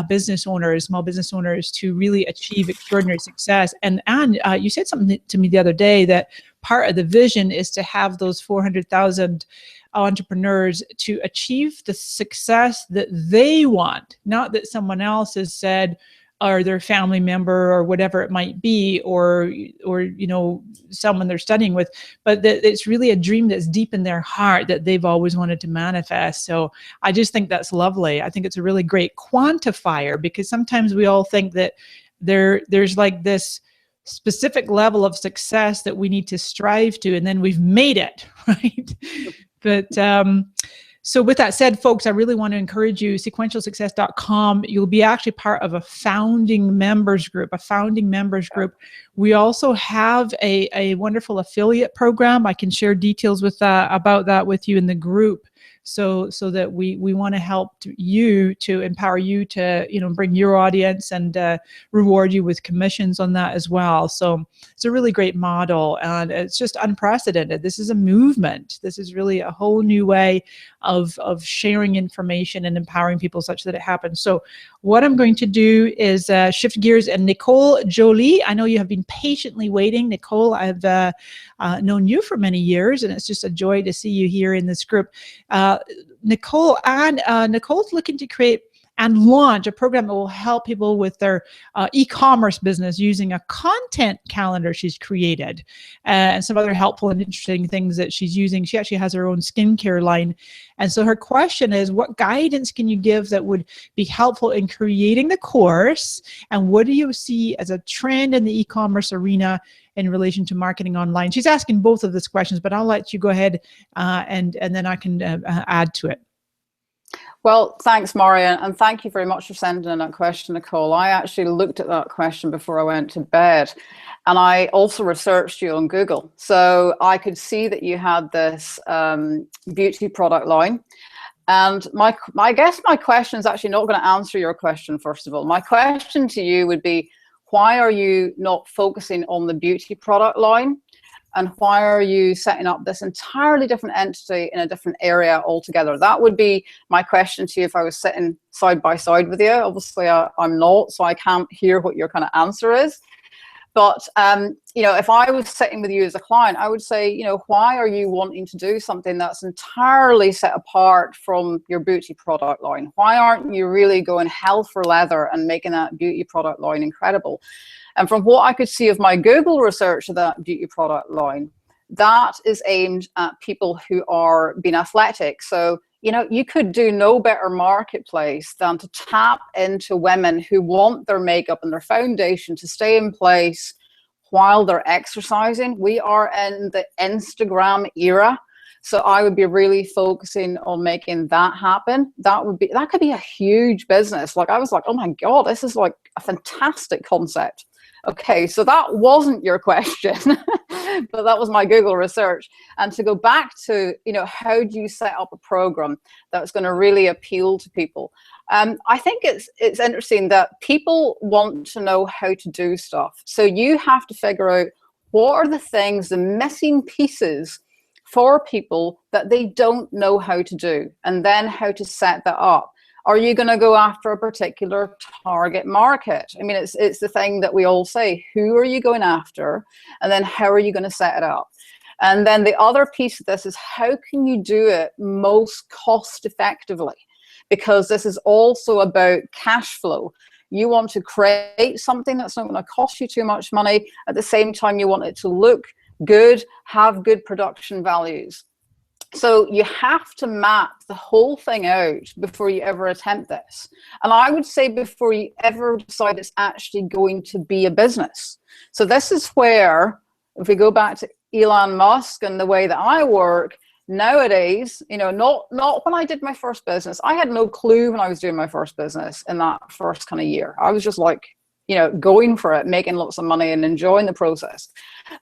business owners, small business owners, to really achieve extraordinary success. And Anne, you said something to me the other day that part of the vision is to have those 400,000 entrepreneurs to achieve the success that they want, not that someone else has said, or their family member or whatever it might be, or you know, someone they're studying with, but that it's really a dream that's deep in their heart that they've always wanted to manifest. So I just think that's lovely. I think it's a really great quantifier, because sometimes we all think that there's like this specific level of success that we need to strive to, and then we've made it, right? But so with that said, folks, I really want to encourage you, sequentialsuccess.com. You'll be actually part of a founding members group, We also have a wonderful affiliate program. I can share details with about that with you in the group. So that we want to help you, to empower you to, you know, bring your audience and reward you with commissions on that as well. So it's a really great model, and it's just unprecedented. This is a movement. This is really a whole new way of sharing information and empowering people such that it happens. So what I'm going to do is shift gears, and Nicole Jolie, I know you have been patiently waiting. Nicole, I've known you for many years, and it's just a joy to see you here in this group. Nicole's looking to create and launch a program that will help people with their e-commerce business using a content calendar she's created, and some other helpful and interesting things that she's using. She actually has her own skincare line. And so her question is, what guidance can you give that would be helpful in creating the course? And what do you see as a trend in the e-commerce arena in relation to marketing online? She's asking both of these questions, but I'll let you go ahead and then I can add to it.
Well, thanks, Marion, and thank you very much for sending in that question, Nicole. I actually looked at that question before I went to bed, and I also researched you on Google. So I could see that you had this beauty product line. And I guess my question is actually not going to answer your question, first of all. My question to you would be, why are you not focusing on the beauty product line? And why are you setting up this entirely different entity in a different area altogether? That would be my question to you if I was sitting side by side with you. Obviously, I'm not, so I can't hear what your kind of answer is. But, you know, if I was sitting with you as a client, I would say, you know, why are you wanting to do something that's entirely set apart from your beauty product line? Why aren't you really going hell for leather and making that beauty product line incredible? And from what I could see of my Google research of that beauty product line, that is aimed at people who are being athletic. So, you know, you could do no better marketplace than to tap into women who want their makeup and their foundation to stay in place while they're exercising. We are in the Instagram era. So I would be really focusing on making that happen. That could be a huge business. Like, I was like, oh my God, this is like a fantastic concept. Okay, so that wasn't your question, but that was my Google research. And to go back to, you know, how do you set up a program that's going to really appeal to people? I think it's interesting that people want to know how to do stuff. So you have to figure out what are the things, the missing pieces for people that they don't know how to do, and then how to set that up. Are you going to go after a particular target market? I mean, it's the thing that we all say, who are you going after? And then how are you going to set it up? And then the other piece of this is, how can you do it most cost effectively? Because this is also about cash flow. You want to create something that's not going to cost you too much money. At the same time, you want it to look good, have good production values. So you have to map the whole thing out before you ever attempt this. And I would say before you ever decide it's actually going to be a business. So this is where, if we go back to Elon Musk and the way that I work, nowadays, you know, not when I did my first business. I had no clue when I was doing my first business in that first kind of year. I was just like, you know, going for it, making lots of money and enjoying the process.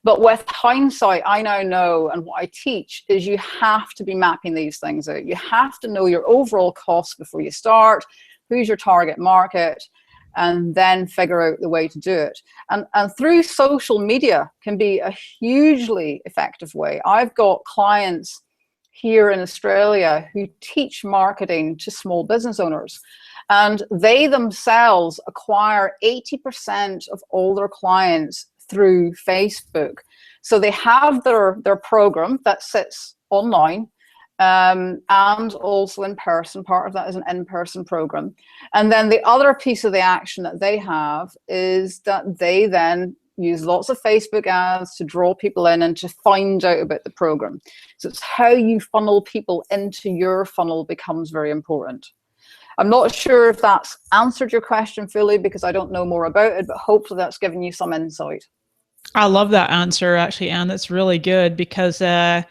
But with hindsight, I now know, and what I teach is, you have to be mapping these things out. You have to know your overall costs before you start, who's your target market, and then figure out the way to do it. And through social media can be a hugely effective way. I've got clients here in Australia who teach marketing to small business owners. And they themselves acquire 80% of all their clients through Facebook. So they have their program that sits online, and also in person. Part of that is an in-person program. And then the other piece of the action that they have is that they then use lots of Facebook ads to draw people in and to find out about the program. So it's how you funnel people into your funnel becomes very important. I'm not sure if that's answered your question fully because I don't know more about it, but hopefully that's given you some insight.
I love that answer, actually, Anne. That's really good because it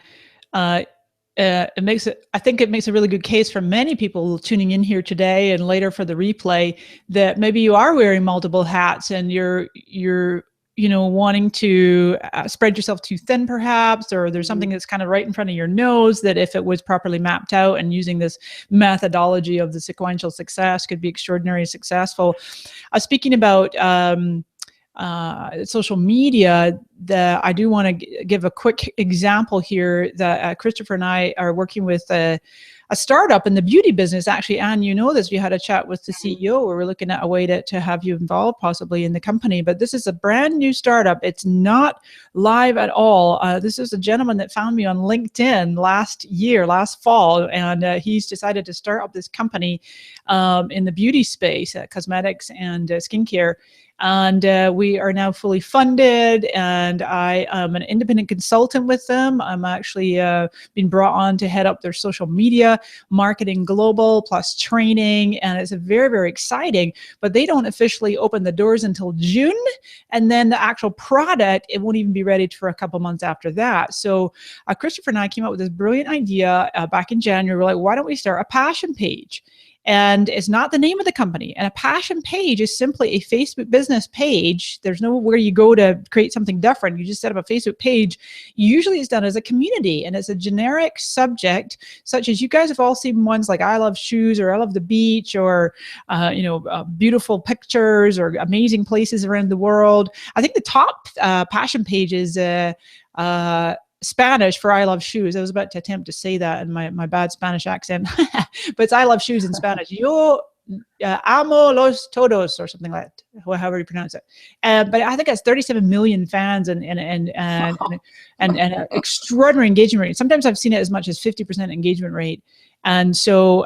makes it, I think it makes a really good case for many people tuning in here today and later for the replay that maybe you are wearing multiple hats and you're wanting to spread yourself too thin perhaps, or there's something that's kind of right in front of your nose that if it was properly mapped out and using this methodology of the sequential success could be extraordinarily successful. Speaking about social media, I do want to give a quick example here that Christopher and I are working with a startup in the beauty business. Actually, Anne, you know this, we had a chat with the CEO where we're looking at a way to have you involved possibly in the company, but this is a brand new startup. It's not live at all. This is a gentleman that found me on LinkedIn last fall, and he's decided to start up this company in the beauty space, cosmetics and skincare. And we are now fully funded, and I am an independent consultant with them. I'm actually been brought on to head up their social media, marketing global, plus training, and it's very, very exciting. But they don't officially open the doors until June, and then the actual product, it won't even be ready for a couple months after that. So Christopher and I came up with this brilliant idea back in January. We're like, why don't we start a passion page? And it's not the name of the company. And a passion page is simply a Facebook business page. There's nowhere you go to create something different. You just set up a Facebook page. Usually it's done as a community, and it's a generic subject, such as you guys have all seen ones like I love shoes, or I love the beach, or beautiful pictures, or amazing places around the world. I think the top passion page is Spanish for I love shoes. I was about to attempt to say that in my bad Spanish accent, but it's I love shoes in Spanish. Yo amo los todos, or something like that, however you pronounce it. But I think it's 37 million fans and extraordinary engagement rate. Sometimes I've seen it as much as 50% engagement rate. And so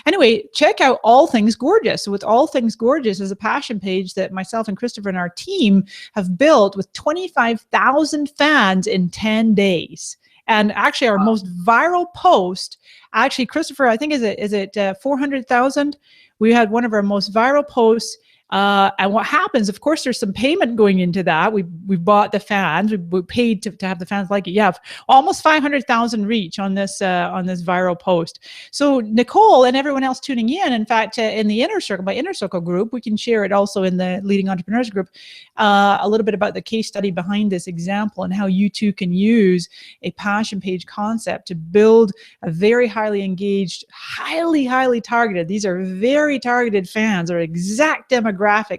anyway, check out All Things Gorgeous. So with All Things Gorgeous is a passion page that myself and Christopher and our team have built with 25,000 fans in 10 days. And actually our most viral post, actually Christopher, I think is it 400,000? We had one of our most viral posts. And what happens, of course, there's some payment going into that. We bought the fans. We paid to have the fans like it. Yeah, almost 500,000 reach on this viral post. So Nicole and everyone else tuning in fact, in the Inner Circle, my Inner Circle group, we can share it also in the Leading Entrepreneurs group, a little bit about the case study behind this example and how you too can use a passion page concept to build a very highly engaged, highly targeted. These are very targeted fans, or exact demographic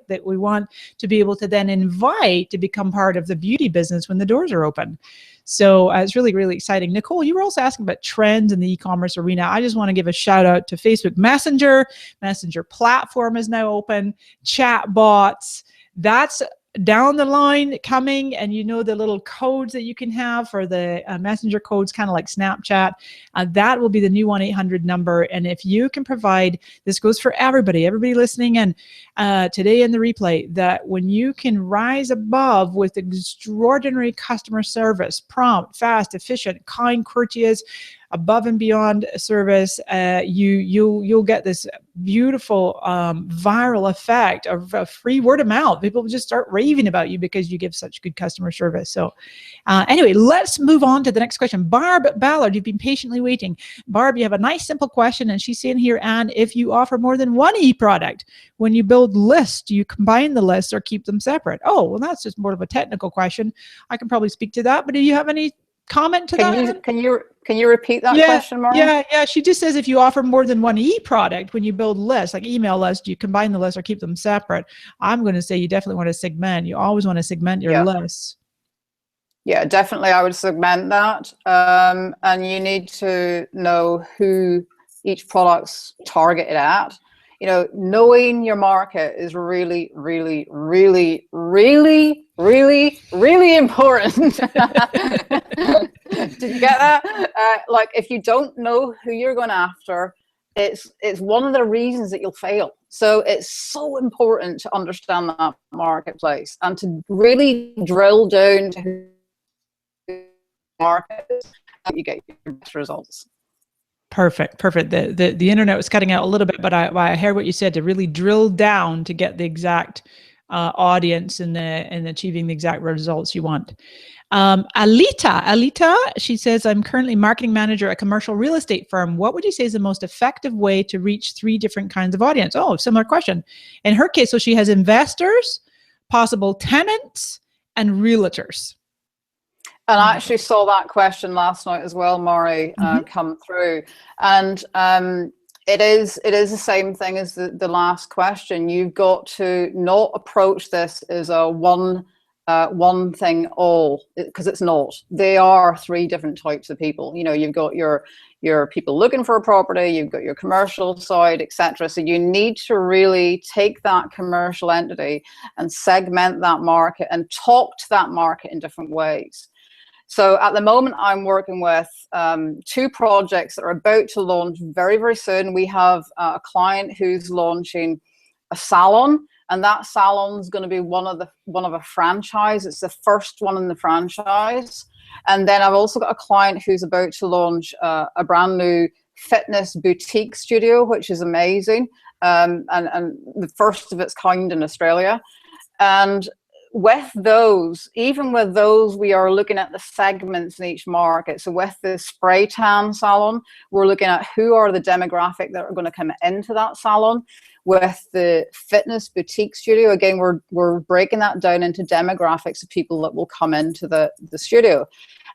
that we want to be able to then invite to become part of the beauty business when the doors are open. So it's really, really exciting. Nicole, you were also asking about trends in the e-commerce arena. I just want to give a shout out to Facebook Messenger. Messenger platform is now open. Chat bots. That's down the line coming, and you know the little codes that you can have for the messenger codes, kind of like Snapchat. That will be the new 1-800 number. And if you can provide, this goes for everybody listening in today in the replay, that when you can rise above with extraordinary customer service, prompt, fast, efficient, kind, courteous, above and beyond service, you'll get this beautiful viral effect of a free word of mouth. People will just start raving about you because you give such good customer service. So anyway, let's move on to the next question. Barb Ballard, you've been patiently waiting. Barb, you have a nice simple question, and she's saying here, Anne, if you offer more than one e-product, when you build lists, do you combine the lists or keep them separate? Oh, well, that's just more of a technical question. I can probably speak to that, but do you have any comment to that?
Can you repeat that question, Maureen?
Yeah. She just says if you offer more than one e-product, when you build lists, like email lists, do you combine the lists or keep them separate? I'm going to say you definitely want to segment. You always want to segment your lists.
Yeah, definitely. I would segment that. And you need to know who each product's targeted at. You know, knowing your market is really, really, really, really, really, really important to Did you get that? Like, if you don't know who you're going after, it's one of the reasons that you'll fail. So it's so important to understand that marketplace and to really drill down to who the market is, and you get your best results.
Perfect. The internet was cutting out a little bit, but I heard what you said, to really drill down to get the exact audience and achieving the exact results you want. Alita, she says, I'm currently marketing manager at a commercial real estate firm. What would you say is the most effective way to reach 3 different kinds of audience? Oh, similar question. In her case, so she has investors, possible tenants, and realtors.
And I actually saw that question last night as well, Maury, come through. And it is the same thing as the last question. You've got to not approach this as a one thing all, because it's not. They are 3 different types of people. You know, you've got your people looking for a property, you've got your commercial side, etc. So you need to really take that commercial entity and segment that market and talk to that market in different ways. So at the moment, I'm working with 2 projects that are about to launch very, very soon. We have a client who's launching a salon, and that salon is going to be one of a franchise. It's the first one in the franchise. And then I've also got a client who's about to launch a brand new fitness boutique studio, which is amazing, and the first of its kind in Australia. And with those, even with those, we are looking at the segments in each market. So with the spray tan salon, we're looking at who are the demographic that are going to come into that salon. With the fitness boutique studio, again, we're breaking that down into demographics of people that will come into the studio.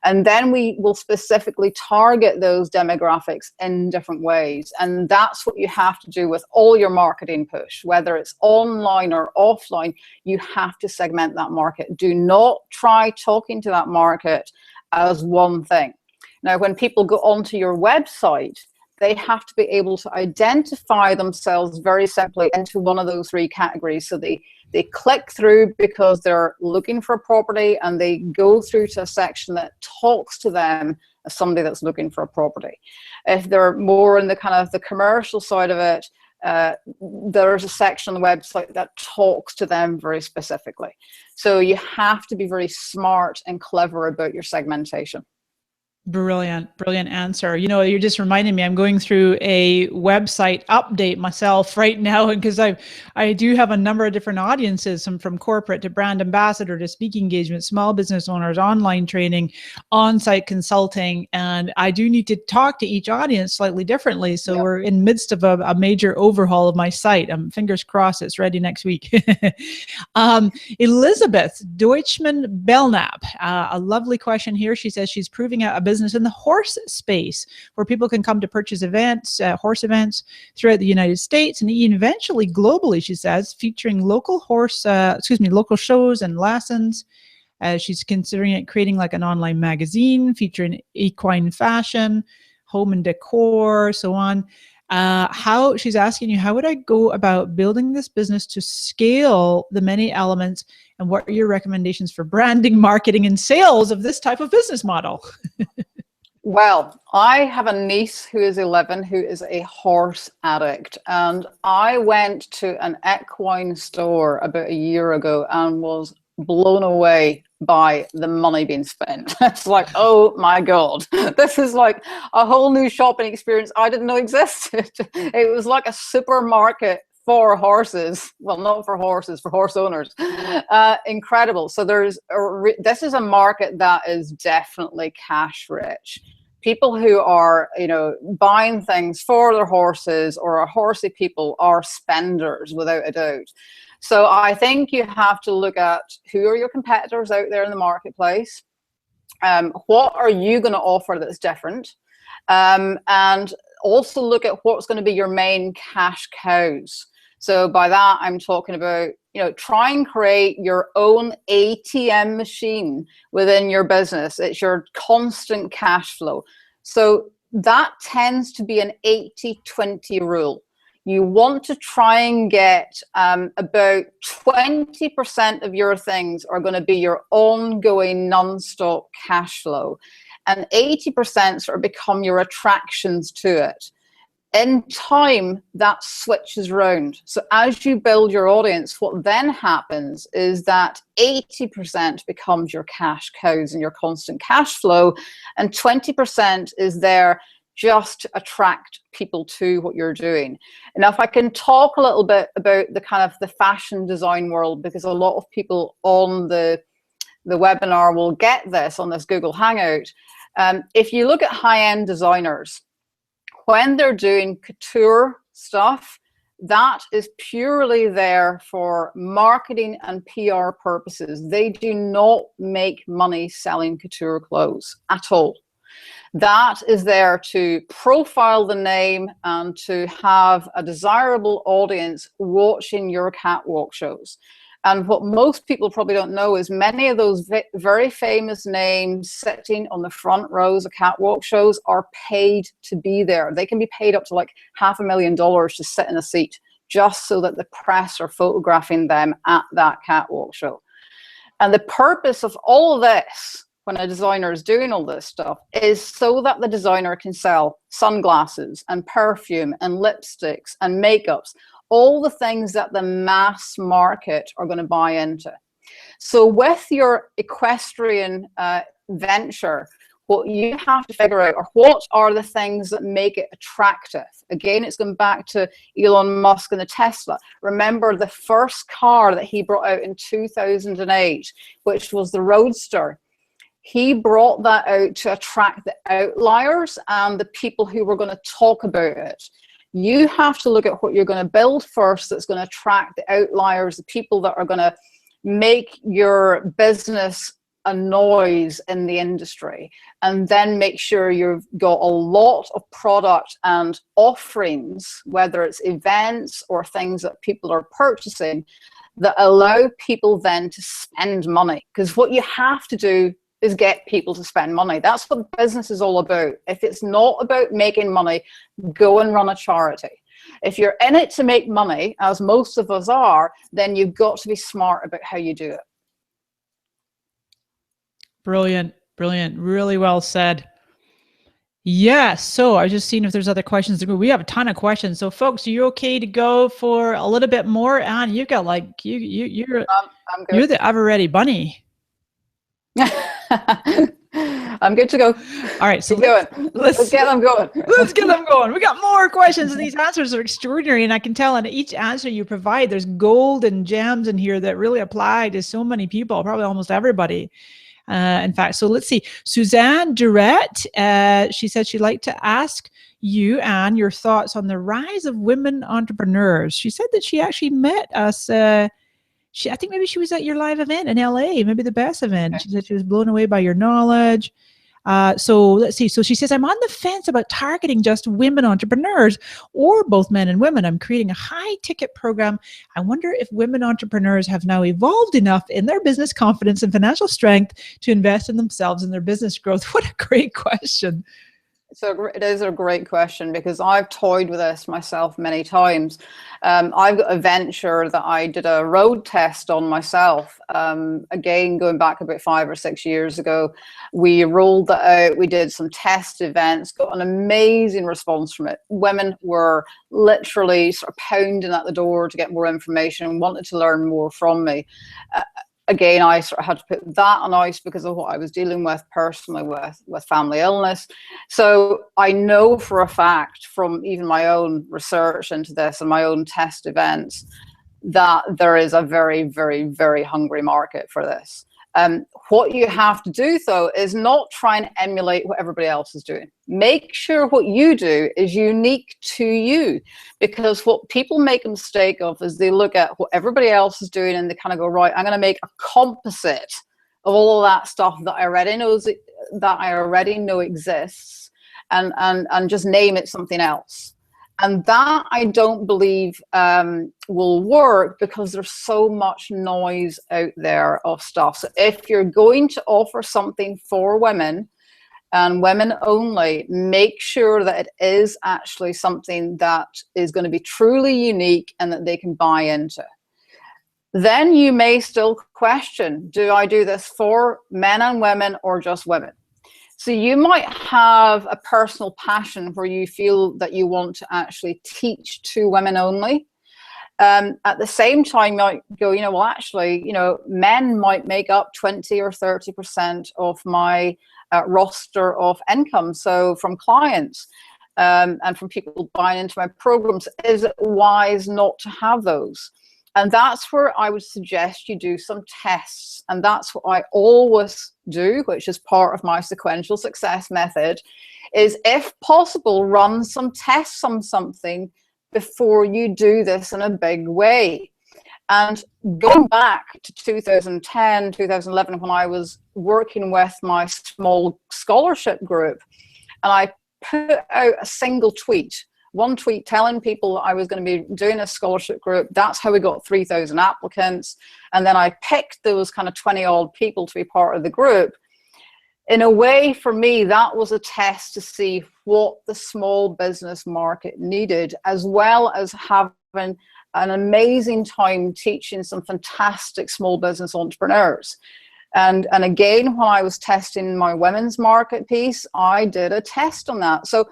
And then we will specifically target those demographics in different ways. And that's what you have to do with all your marketing push, whether it's online or offline. You have to segment that market. Do not try talking to that market as one thing. Now, when people go onto your website, they have to be able to identify themselves very simply into one of those 3 categories. So they click through because they're looking for a property, and they go through to a section that talks to them as somebody that's looking for a property. If they're more in the kind of the commercial side of it, there's a section on the website that talks to them very specifically. So you have to be very smart and clever about your segmentation.
Brilliant answer. You know, you're just reminding me, I'm going through a website update myself right now, and because I do have a number of different audiences, from corporate to brand ambassador to speaking engagement, small business owners, online training, on-site consulting, and I do need to talk to each audience slightly differently. So we're in midst of a major overhaul of my site. Fingers crossed it's ready next week. Elizabeth Deutschman Belknap, a lovely question here. She says she's proving out a business in the horse space where people can come to purchase events, horse events throughout the United States and even eventually globally, she says, featuring local shows and lessons. She's considering creating like an online magazine featuring equine fashion, home and decor, so on. She's asking you, how would I go about building this business to scale the many elements, and what are your recommendations for branding, marketing, and sales of this type of business model?
Well, I have a niece who is 11 who is a horse addict, and I went to an equine store about a year ago and was blown away by the money being spent. It's like, oh my God, this is like a whole new shopping experience I didn't know existed. It was like a supermarket for horses. Well, not for horses, for horse owners. Incredible. So this is a market that is definitely cash rich. People who are, buying things for their horses or are horsey people are spenders without a doubt. So I think you have to look at who are your competitors out there in the marketplace. What are you going to offer that's different? And also look at what's going to be your main cash cows. So by that, I'm talking about, try and create your own ATM machine within your business. It's your constant cash flow. So that tends to be an 80-20 rule. You want to try and get about 20% of your things are going to be your ongoing non-stop cash flow. and 80% sort of become your attractions to it. In time, that switches around. So as you build your audience, what then happens is that 80% becomes your cash cows and your constant cash flow, and 20% is there just to attract people to what you're doing. Now, if I can talk a little bit about the kind of the fashion design world, because a lot of people on the webinar will get this on this Google Hangout. If you look at high-end designers, when they're doing couture stuff, that is purely there for marketing and PR purposes. They do not make money selling couture clothes at all. That is there to profile the name and to have a desirable audience watching your catwalk shows. And what most people probably don't know is many of those very famous names sitting on the front rows of catwalk shows are paid to be there. They can be paid up to like $500,000 to sit in a seat just so that the press are photographing them at that catwalk show. And the purpose of all of this, when a designer is doing all this stuff, is so that the designer can sell sunglasses and perfume and lipsticks and makeups, all the things that the mass market are going to buy into. So with your equestrian venture, what you have to figure out are what are the things that make it attractive. Again, it's going back to Elon Musk and the Tesla. Remember the first car that he brought out in 2008, which was the Roadster. He brought that out to attract the outliers and the people who were going to talk about it. You have to look at what you're going to build first that's going to attract the outliers, the people that are going to make your business a noise in the industry, and then make sure you've got a lot of product and offerings, whether it's events or things that people are purchasing, that allow people then to spend money. Because what you have to do is get people to spend money. That's what business is all about. If it's not about making money, go and run a charity. If you're in it to make money, as most of us are, then you've got to be smart about how you do it.
Brilliant, brilliant. Really well said. Yeah, so I was just seeing if there's other questions. We have a ton of questions. So folks, are you okay to go for a little bit more? And you've got like, you're the ever-ready bunny.
I'm good to go.
All right, so
let's get them going.
Let's get them going. We got more questions, and these answers are extraordinary. And I can tell in each answer you provide, there's gold and gems in here that really apply to so many people, probably almost everybody. In fact, so let's see. Suzanne Durrett, she said she'd like to ask you, Anne, your thoughts on the rise of women entrepreneurs. She said that she actually met us. I think maybe she was at your live event in LA, maybe the best event. Okay. She said she was blown away by your knowledge. So let's see. So she says, I'm on the fence about targeting just women entrepreneurs or both men and women. I'm creating a high ticket program. I wonder if women entrepreneurs have now evolved enough in their business confidence and financial strength to invest in themselves and their business growth. What a great question.
So it is a great question, because I've toyed with this myself many times. I've got a venture that I did a road test on myself. Again, going back about 5 or 6 years ago, we rolled that out. We did some test events, got an amazing response from it. Women were literally sort of pounding at the door to get more information and wanted to learn more from me. Again, I sort of had to put that on ice because of what I was dealing with personally with family illness. So I know for a fact from even my own research into this and my own test events that there is a very, very, very hungry market for this. What you have to do, though, is not try and emulate what everybody else is doing. Make sure what you do is unique to you, because what people make a mistake of is they look at what everybody else is doing and they kind of go, right, I'm going to make a composite of all of that stuff that I already know exists, and just name it something else. And that I don't believe will work, because there's so much noise out there of stuff. So if you're going to offer something for women and women only, make sure that it is actually something that is going to be truly unique and that they can buy into. Then you may still question, do I do this for men and women or just women? So you might have a personal passion where you feel that you want to actually teach to women only. At the same time, you might go, well, actually, men might make up 20 or 30% of my roster of income. So from clients and from people buying into my programs, is it wise not to have those? And that's where I would suggest you do some tests. And that's what I always do, which is part of my sequential success method, is if possible, run some tests on something before you do this in a big way. And going back to 2010, 2011, when I was working with my small scholarship group, and I put out a single tweet, one tweet telling people I was going to be doing a scholarship group. That's how we got 3,000 applicants. And then I picked those kind of 20 odd people to be part of the group. In a way, for me, that was a test to see what the small business market needed, as well as having an amazing time teaching some fantastic small business entrepreneurs. And again, when I was testing my women's market piece, I did a test on that. So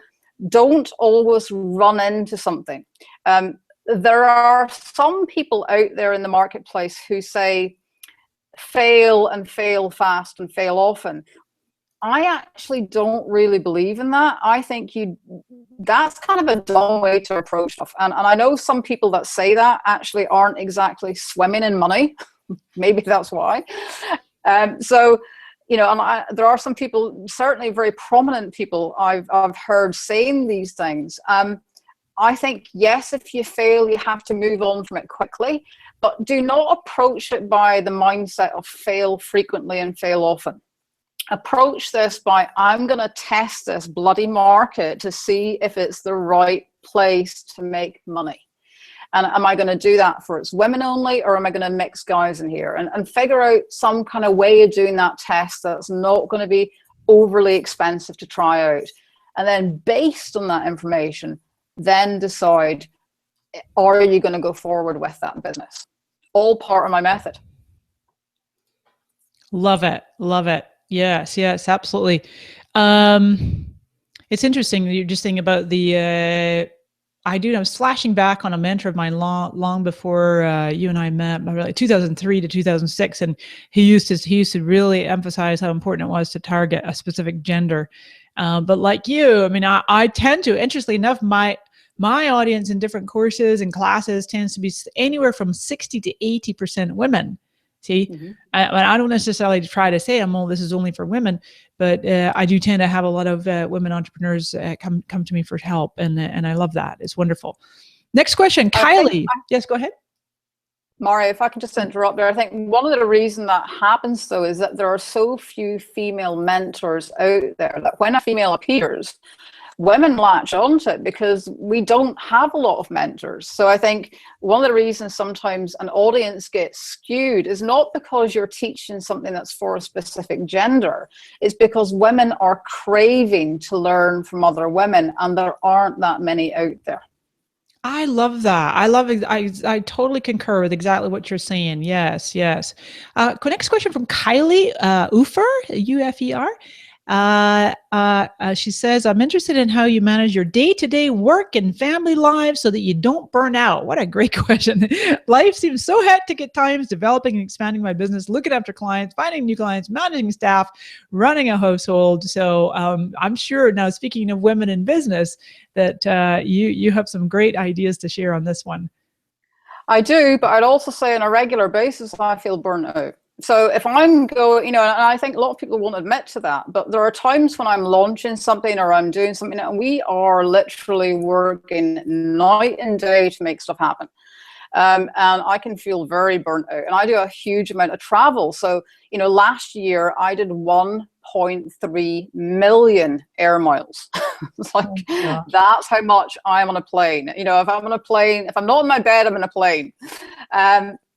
don't always run into something. There are some people out there in the marketplace who say, fail and fail fast and fail often. I actually don't really believe in that. I think that's kind of a dumb way to approach stuff. And I know some people that say that actually aren't exactly swimming in money. Maybe that's why. There are some people, certainly very prominent people I've heard saying these things. I think, yes, if you fail, you have to move on from it quickly, but do not approach it by the mindset of fail frequently and fail often. Approach this by, I'm going to test this bloody market to see if it's the right place to make money. And am I going to do that for it's women only, or am I going to mix guys in here? And figure out some kind of way of doing that test that's not going to be overly expensive to try out. And then based on that information, then decide, are you going to go forward with that business? All part of my method.
Love it. Love it. Yes, absolutely. It's interesting that you're just saying about the, I'm slashing back on a mentor of mine long before you and I met, like 2003 to 2006. And he used to really emphasize how important it was to target a specific gender. But like you, I mean, I tend to, interestingly enough, my audience in different courses and classes tends to be anywhere from 60 to 80% women. See, mm-hmm. I don't necessarily try to say, this is only for women, but I do tend to have a lot of women entrepreneurs come to me for help, and I love that. It's wonderful. Next question, Kylie. Yes, go ahead.
Mari, if I can just interrupt there, I think one of the reasons that happens, though, is that there are so few female mentors out there that when a female appears, women latch onto it because we don't have a lot of mentors. So I think one of the reasons sometimes an audience gets skewed is not because you're teaching something that's for a specific gender. It's because women are craving to learn from other women, and there aren't that many out there.
I love that. I love it. I totally concur with exactly what you're saying. Yes. Next question from Kylie Ufer, U-F-E-R. She says, I'm interested in how you manage your day-to-day work and family lives so that you don't burn out. What a great question. Life seems so hectic at times, developing and expanding my business, looking after clients, finding new clients, managing staff, running a household. So I'm sure now, speaking of women in business, that you have some great ideas to share on this one.
I do, but I'd also say on a regular basis, I feel burnt out. So if I'm going, and I think a lot of people won't admit to that, but there are times when I'm launching something or I'm doing something and we are literally working night and day to make stuff happen. And I can feel very burnt out, and I do a huge amount of travel. So, last year I did 1.3 million air miles. It's like, that's how much I'm on a plane. If I'm on a plane, if I'm not in my bed, I'm in a plane.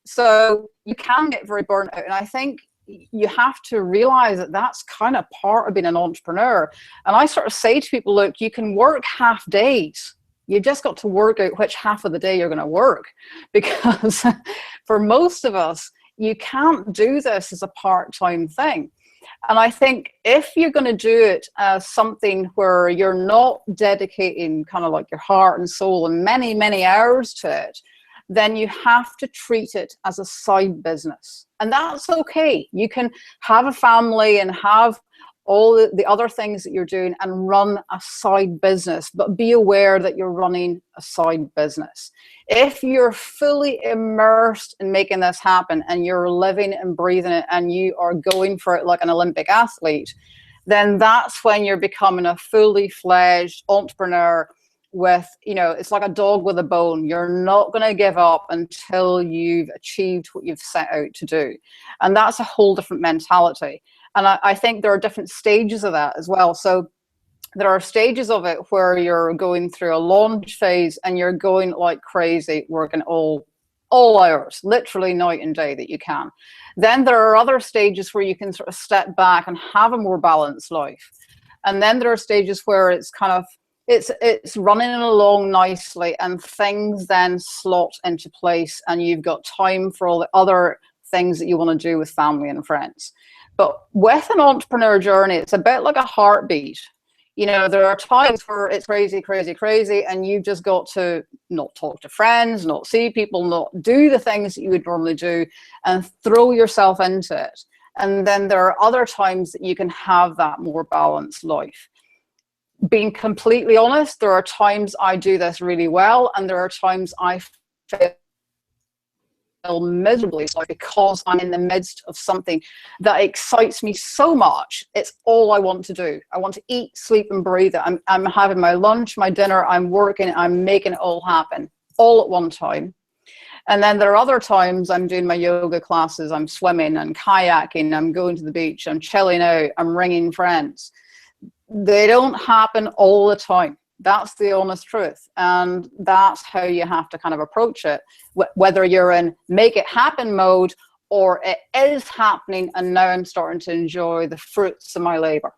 So you can get very burnt out. And I think you have to realize that that's kind of part of being an entrepreneur. And I sort of say to people, look, you can work half days. You just got to work out which half of the day you're going to work. Because for most of us, you can't do this as a part-time thing. And I think if you're going to do it as something where you're not dedicating kind of like your heart and soul and many, many hours to it, then you have to treat it as a side business. And that's okay. You can have a family and have all the other things that you're doing and run a side business, but be aware that you're running a side business. If you're fully immersed in making this happen and you're living and breathing it and you are going for it like an Olympic athlete, then that's when you're becoming a fully fledged entrepreneur with, you know, it's like a dog with a bone. You're not going to give up until you've achieved what you've set out to do. And that's a whole different mentality. And I think there are different stages of that as well. So there are stages of it where you're going through a launch phase and you're going like crazy, working all hours, literally night and day that you can. Then there are other stages where you can sort of step back and have a more balanced life. And then there are stages where it's kind of, it's running along nicely and things then slot into place and you've got time for all the other things that you want to do with family and friends. But with an entrepreneur journey, it's a bit like a heartbeat. You know, there are times where it's crazy, crazy, crazy, and you've just got to not talk to friends, not see people, not do the things that you would normally do, and throw yourself into it. And then there are other times that you can have that more balanced life. Being completely honest, there are times I do this really well, and there are times I fail miserably because I'm in the midst of something that excites me so much. It's all I want to do. I want to eat, sleep, and breathe it. I'm having my lunch, my dinner, I'm working, I'm making it all happen, all at one time. And then there are other times I'm doing my yoga classes, I'm swimming and kayaking, I'm going to the beach, I'm chilling out, I'm ringing friends. They don't happen all the time. That's the honest truth. And that's how you have to kind of approach it, whether you're in make it happen mode or it is happening and now I'm starting to enjoy the fruits of my labor.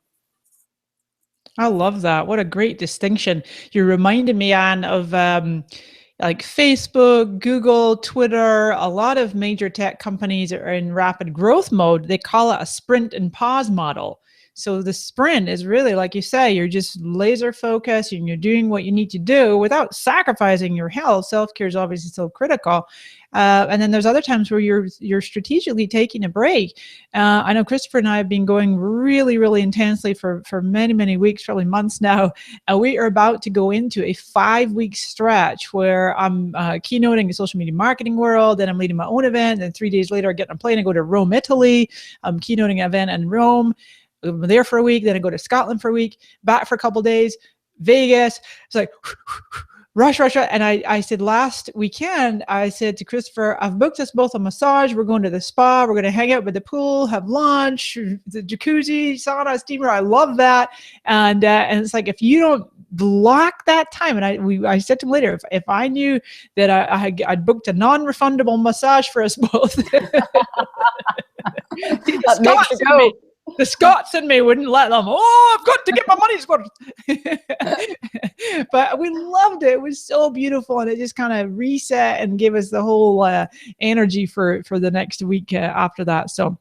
I love that. What a great distinction. You're reminding me, Anne, of like Facebook, Google, Twitter. A lot of major tech companies are in rapid growth mode. They call it a sprint and pause model. So the sprint is really, like you say, you're just laser focused and you're doing what you need to do without sacrificing your health. Self-care is obviously still critical. And then there's other times where you're strategically taking a break. I know Christopher and I have been going really, really intensely for many, many weeks, probably months now. And we are about to go into a 5-week stretch where I'm keynoting the social media marketing world, and I'm leading my own event. And 3 days later, I get on a plane and go to Rome, Italy. I'm keynoting an event in Rome. I'm there for a week, then I go to Scotland for a week, back for a couple of days, Vegas. It's like rush. And I said last weekend, I said to Christopher, I've booked us both a massage. We're going to the spa. We're going to hang out by the pool, have lunch, the jacuzzi, sauna, steamer. I love that. And it's like, if you don't block that time, and I said to him later, if I knew that I'd booked a non-refundable massage for us both, that makes you go. The Scots in me wouldn't let them. Oh, I've got to get my money's worth. But we loved it. It was so beautiful, and it just kind of reset and gave us the whole energy for the next week after that. So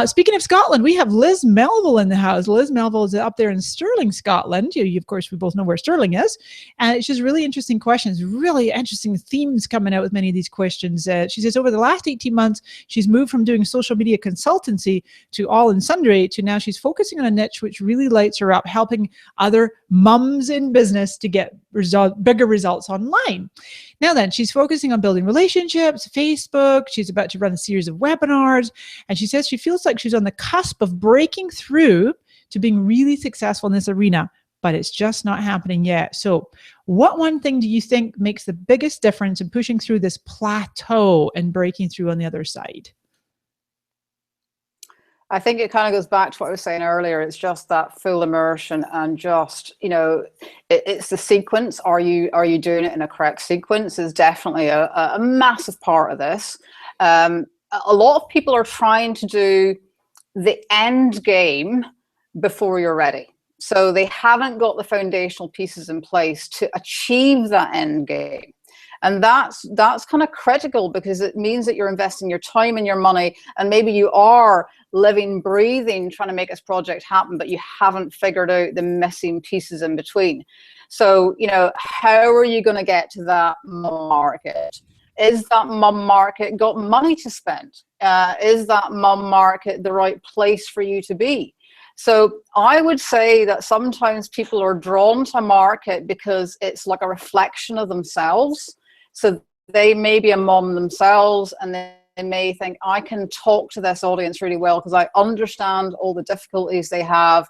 speaking of Scotland, we have Liz Melville in the house. Liz Melville is up there in Stirling, Scotland. Of course, we both know where Stirling is. And it's just really interesting questions, really interesting themes coming out with many of these questions. She says, over the last 18 months, she's moved from doing social media consultancy to all and sundry to now she's focusing on a niche which really lights her up, helping other mums in business to get bigger results online. Now then, she's focusing on building relationships, Facebook. She's about to run a series of webinars, and she says she feels like she's on the cusp of breaking through to being really successful in this arena, but it's just not happening yet. So what one thing do you think makes the biggest difference in pushing through this plateau and breaking through on the other side?
I think it kind of goes back to what I was saying earlier. It's just that full immersion and just, you know, it's the sequence. Are you doing it in a correct sequence is definitely a massive part of this. A lot of people are trying to do the end game before you're ready. So they haven't got the foundational pieces in place to achieve that end game. And that's kind of critical, because it means that you're investing your time and your money, and maybe you are living, breathing, trying to make this project happen, but you haven't figured out the missing pieces in between. So, you know, how are you going to get to that market? Is that mum market got money to spend? Is that mum market the right place for you to be? So I would say that sometimes people are drawn to market because it's like a reflection of themselves. So they may be a mom themselves, and they may think, I can talk to this audience really well because I understand all the difficulties they have.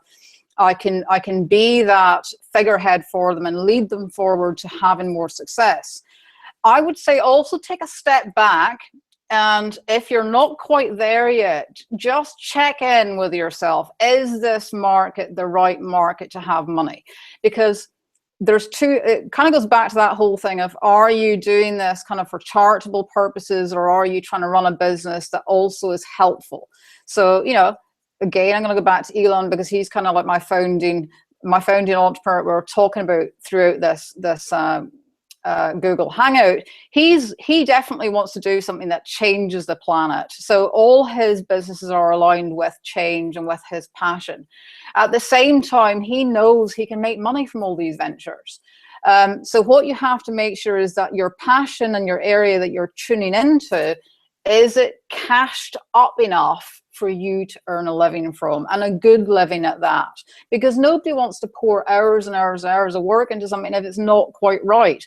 I can be that figurehead for them and lead them forward to having more success. I would say also take a step back, and if you're not quite there yet, just check in with yourself. Is this market the right market to have money? Because there's two, it kind of goes back to that whole thing of, are you doing this kind of for charitable purposes, or are you trying to run a business that also is helpful? So, you know, again, I'm going to go back to Elon, because he's kind of like my founding entrepreneur we're talking about throughout this Google Hangout. He definitely wants to do something that changes the planet. So all his businesses are aligned with change and with his passion. At the same time, he knows he can make money from all these ventures. So what you have to make sure is that your passion and your area that you're tuning into, is it cashed up enough for you to earn a living from, and a good living at that? Because nobody wants to pour hours and hours and hours of work into something if it's not quite right.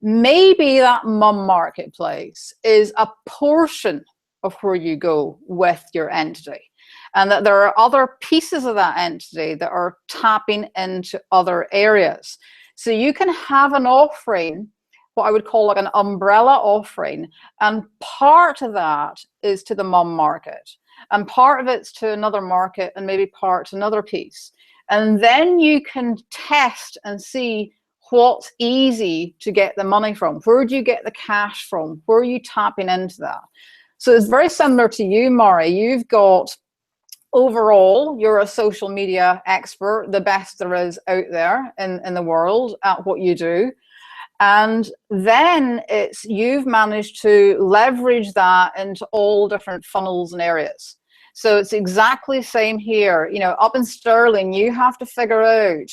Maybe that mum marketplace is a portion of where you go with your entity, and that there are other pieces of that entity that are tapping into other areas. So you can have an offering, what I would call like an umbrella offering, and part of that is to the mum market, and part of it's to another market, and maybe part to another piece. And then you can test and see what's easy to get the money from. Where do you get the cash from? Where are you tapping into that? So it's very similar to you, Mari. You've got, overall, you're a social media expert, the best there is out there in the world at what you do. And then it's, you've managed to leverage that into all different funnels and areas. So it's exactly the same here. You know, up in Sterling, you have to figure out,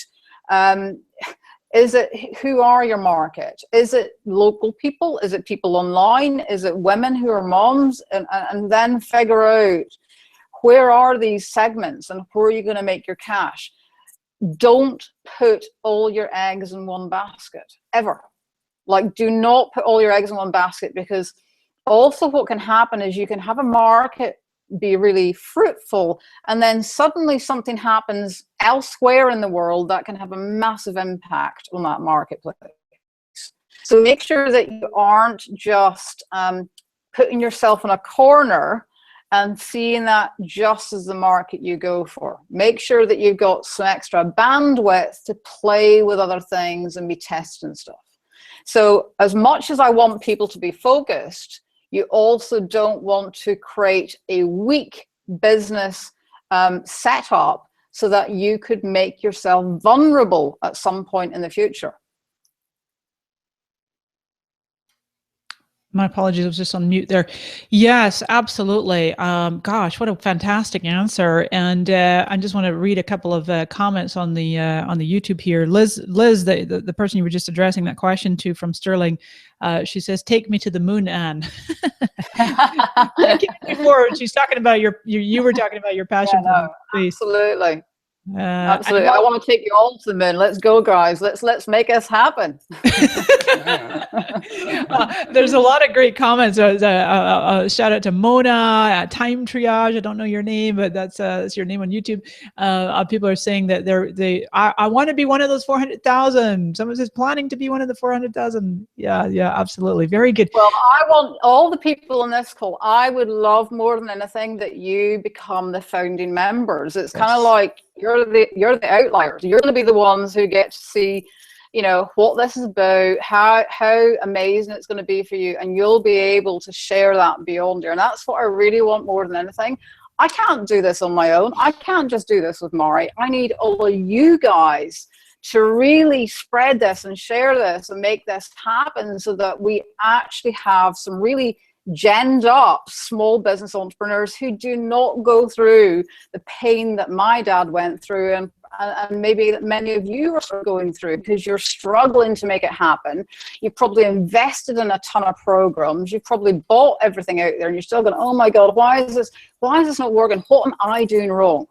is it, who are your market? Is it local people? Is it people online? Is it women who are moms? And then figure out, where are these segments and where are you going to make your cash? Don't put all your eggs in one basket, ever. Like, do not put all your eggs in one basket, because also what can happen is you can have a market be really fruitful, and then suddenly something happens elsewhere in the world that can have a massive impact on that marketplace. So make sure that you aren't just putting yourself in a corner and seeing that just as the market you go for. Make sure that you've got some extra bandwidth to play with other things and be testing stuff. So as much as I want people to be focused, you also don't want to create a weak business setup so that you could make yourself vulnerable at some point in the future.
My apologies, I was just on mute there. Yes, absolutely. Gosh, what a fantastic answer. And I just want to read a couple of comments on the YouTube here. Liz, the person you were just addressing that question to from Sterling, she says, "Take me to the moon, Anne." Before she's talking about you were talking about your passion for space.
Absolutely. Absolutely. I want to take you all to the moon. Let's go, guys. Let's make this happen.
There's a lot of great comments. Shout out to Mona, Time Triage. I don't know your name, but that's your name on YouTube. People are saying that I want to be one of those 400,000. Someone says planning to be one of the 400,000. Yeah, absolutely. Very good.
Well, I want all the people on this call. I would love more than anything that you become the founding members. It's kind of like you're the outliers. You're going to be the ones who get to see, you know, what this is about, how amazing it's going to be for you, and you'll be able to share that beyond you. And that's what I really want more than anything. I can't do this on my own. I can't just do this with Mari. I need all of you guys to really spread this and share this and make this happen so that we actually have some really genned up small business entrepreneurs who do not go through the pain that my dad went through, and maybe that many of you are going through, because you're struggling to make it happen. You've probably invested in a ton of programs. You've probably bought everything out there, and you're still going, oh my God, why is this not working? What am I doing wrong?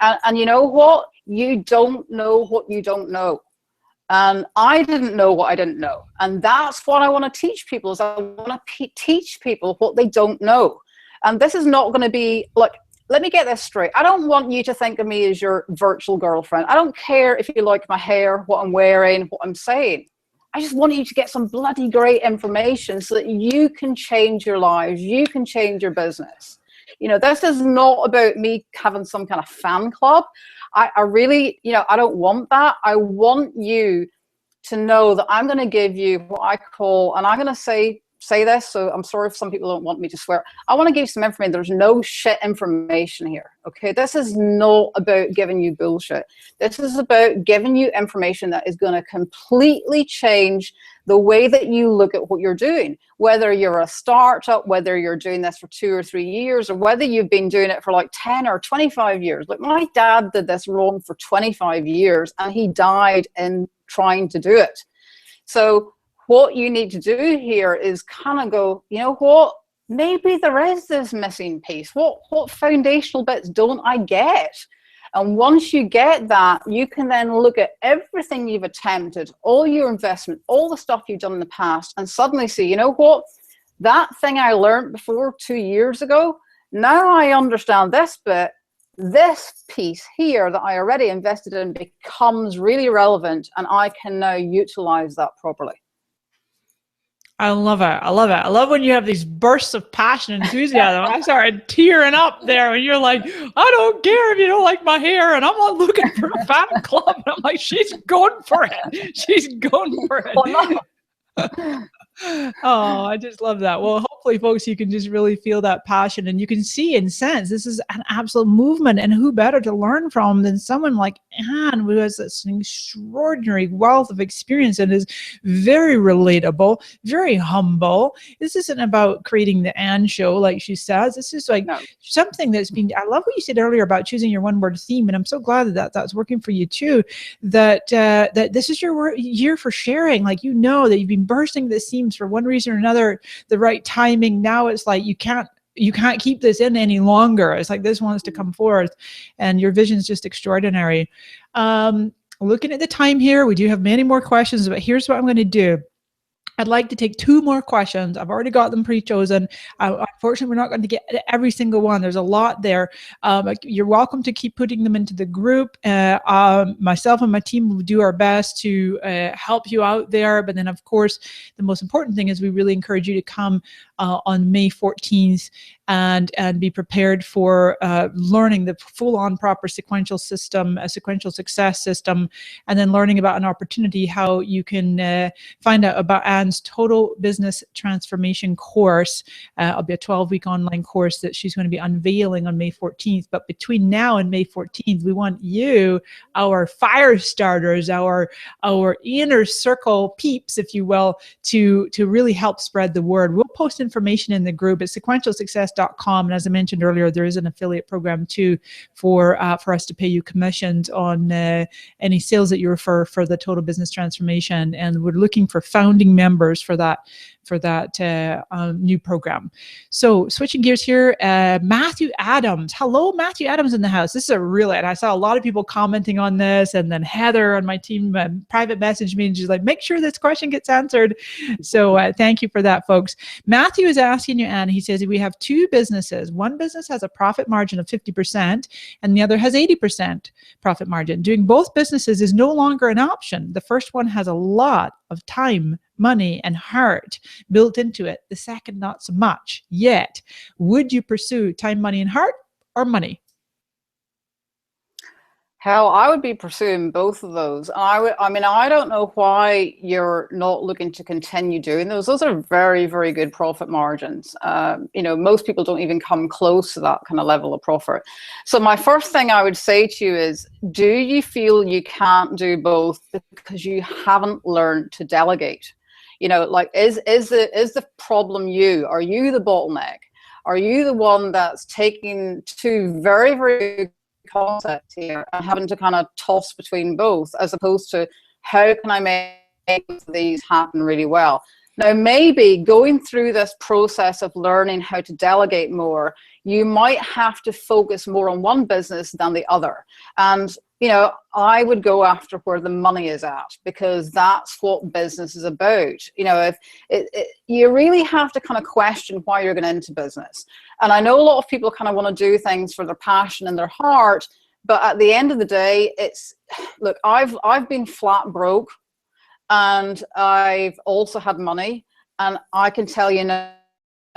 And you know what? You don't know what you don't know. And I didn't know what I didn't know. And that's what I want to teach people, is I want to teach people what they don't know. And this is not going to be like, let me get this straight. I don't want you to think of me as your virtual girlfriend. I don't care if you like my hair, what I'm wearing, what I'm saying. I just want you to get some bloody great information so that you can change your lives. You can change your business. You know, this is not about me having some kind of fan club. I really, you know, I don't want that. I want you to know that I'm going to give you what I call, and I'm going to say this, so I'm sorry if some people don't want me to swear. I want to give you some information. There's no shit information here, okay? This is not about giving you bullshit. This is about giving you information that is going to completely change the way that you look at what you're doing. Whether you're a startup, whether you're doing this for 2 or 3 years, or whether you've been doing it for like 10 or 25 years. Like, my dad did this wrong for 25 years and he died in trying to do it. So what you need to do here is kind of go, you know what, maybe there is this missing piece. What foundational bits don't I get? And once you get that, you can then look at everything you've attempted, all your investment, all the stuff you've done in the past, and suddenly see, you know what, that thing I learned before 2 years ago, now I understand this bit. This piece here that I already invested in becomes really relevant, and I can now utilize that properly.
I love it. I love it. I love when you have these bursts of passion and enthusiasm. I started tearing up there when you're like, I don't care if you don't like my hair, and I'm not looking for a fan club. And I'm like, she's going for it. She's going for it. Oh, I just love that. Well, hopefully, folks, you can just really feel that passion, and you can see and sense this is an absolute movement. And who better to learn from than someone like Anne, who has this extraordinary wealth of experience and is very relatable, very humble. This isn't about creating the Anne show, like she says. This is like something that's been, I love what you said earlier about choosing your one word theme. And I'm so glad that that's working for you too, that this is your year for sharing. Like, you know, that you've been bursting the seams for one reason or another, the right timing. Now it's like you can't keep this in any longer. It's like this wants to come forth, and your vision is just extraordinary. Looking at the time here, we do have many more questions, but here's what I'm going to do. I'd like to take 2 more questions. I've already got them pre-chosen. Unfortunately, we're not going to get every single one. There's a lot there. You're welcome to keep putting them into the group. Myself and my team will do our best to help you out there. But then, of course, the most important thing is we really encourage you to come on May 14th and be prepared for learning the full-on proper sequential system, a sequential success system, and then learning about an opportunity, how you can find out about Anne's Total Business Transformation course. It'll be a 12-week online course that she's going to be unveiling on May 14th. But between now and May 14th, we want you, our fire starters, our inner circle peeps, if you will, to really help spread the word. We'll post information in the group at sequentialsuccess.com. And as I mentioned earlier, there is an affiliate program too for us to pay you commissions on any sales that you refer for the Total Business Transformation. And we're looking for founding members for that new program. So switching gears here, Matthew Adams. Hello, Matthew Adams in the house. This is and I saw a lot of people commenting on this, and then Heather on my team private message me, and she's like, make sure this question gets answered. So thank you for that, folks. Matthew is asking you, Anne, he says, we have 2 businesses. One business has a profit margin of 50% and the other has 80% profit margin. Doing both businesses is no longer an option. The first one has a lot of time, money, and heart built into it. The second, not so much yet. Would you pursue time, money, and heart, or money?
Hell, I would be pursuing both of those. I mean, I don't know why you're not looking to continue doing those. Those are very, very good profit margins. You know, most people don't even come close to that kind of level of profit. So my first thing I would say to you is, do you feel you can't do both because you haven't learned to delegate? You know, like, is the problem you? Are you the bottleneck? Are you the one that's taking two very, very concept here and having to kind of toss between both, as opposed to how can I make these happen really well? Now, maybe going through this process of learning how to delegate more, you might have to focus more on one business than the other. And, you know, I would go after where the money is at, because that's what business is about. You know, if you really have to kind of question why you're going into business. And I know a lot of people kind of want to do things for their passion and their heart, but at the end of the day, it's, look, I've been flat broke, and I've also had money, and I can tell you now,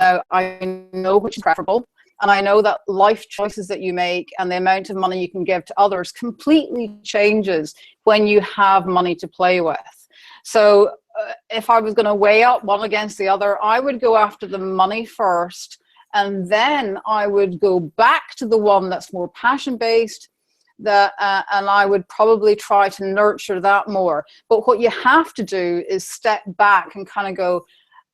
I know which is preferable, and I know that life choices that you make and the amount of money you can give to others completely changes when you have money to play with. So if I was going to weigh up one against the other, I would go after the money first, and then I would go back to the one that's more passion-based, and I would probably try to nurture that more. But what you have to do is step back and kind of go,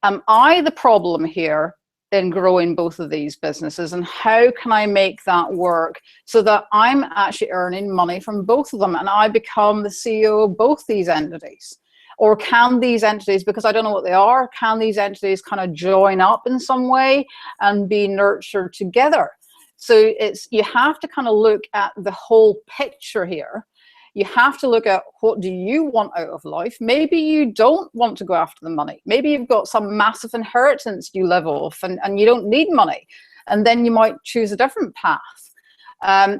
am I the problem here in growing both of these businesses, and how can I make that work so that I'm actually earning money from both of them and I become the CEO of both these entities? Or can these entities, because I don't know what they are, can these entities kind of join up in some way and be nurtured together? So you have to kind of look at the whole picture here. You have to look at, what do you want out of life? Maybe you don't want to go after the money. Maybe you've got some massive inheritance you live off, and you don't need money. And then you might choose a different path.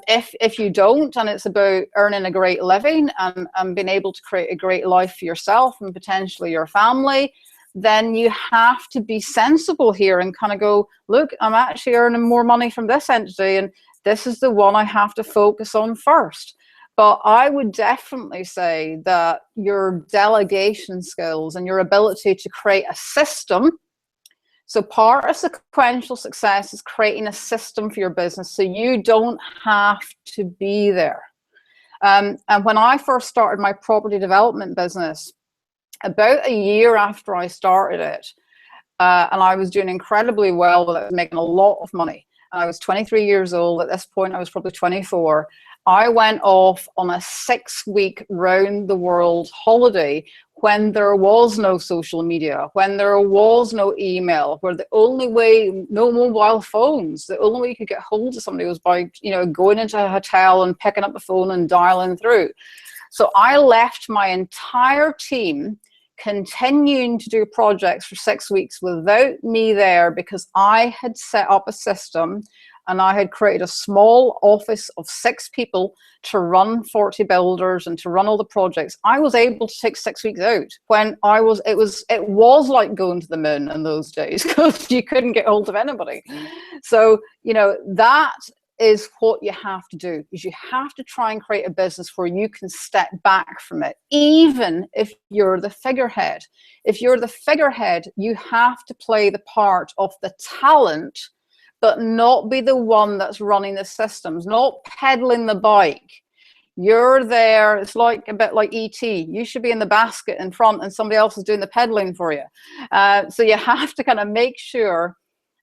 If you don't, and it's about earning a great living and being able to create a great life for yourself and potentially your family, then you have to be sensible here and kind of go, look, I'm actually earning more money from this entity, and this is the one I have to focus on first. But I would definitely say that your delegation skills and your ability to create a system. So part of sequential success is creating a system for your business so you don't have to be there. And when I first started my property development business, about a year after I started it, and I was doing incredibly well with it, making a lot of money. I was 23 years old. At this point, I was probably 24. I went off on a 6-week round the world holiday when there was no social media, when there was no email, where the only way, no mobile phones, the only way you could get hold of somebody was by, you know, going into a hotel and picking up the phone and dialing through. So I left my entire team continuing to do projects for 6 weeks without me there, because I had set up a system and I had created a small office of 6 people to run 40 builders and to run all the projects. I was able to take 6 weeks out when it was like going to the moon in those days, because you couldn't get hold of anybody. So, you know, that is what you have to do, is you have to try and create a business where you can step back from it, even if you're the figurehead. If you're the figurehead, you have to play the part of the talent, but not be the one that's running the systems, not pedaling the bike. You're there. It's like a bit like ET. You should be in the basket in front and somebody else is doing the pedaling for you. So you have to kind of make sure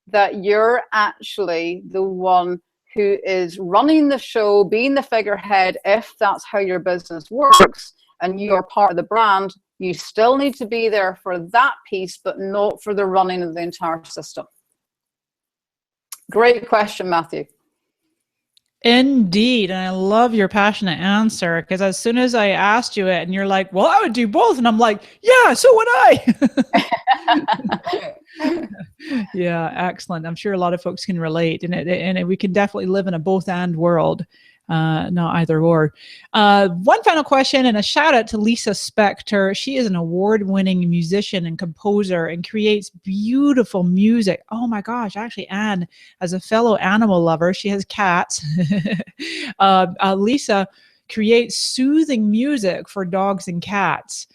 that you're actually the one who is running the show, being the figurehead. If that's how your business works and you're part of the brand, you still need to be there for that piece, but not for the running of the entire system. Great question, Matthew.
Indeed. And I love your passionate answer, because as soon as I asked you it and you're like, well, I would do both. And I'm like, yeah, so would I. Yeah, excellent. I'm sure a lot of folks can relate, and we can definitely live in a both and world, not either or. One final question, and a shout out to Lisa Spector. She is an award-winning musician and composer and creates beautiful music. Oh my gosh, actually, Anne, as a fellow animal lover, she has cats. Lisa create soothing music for dogs and cats.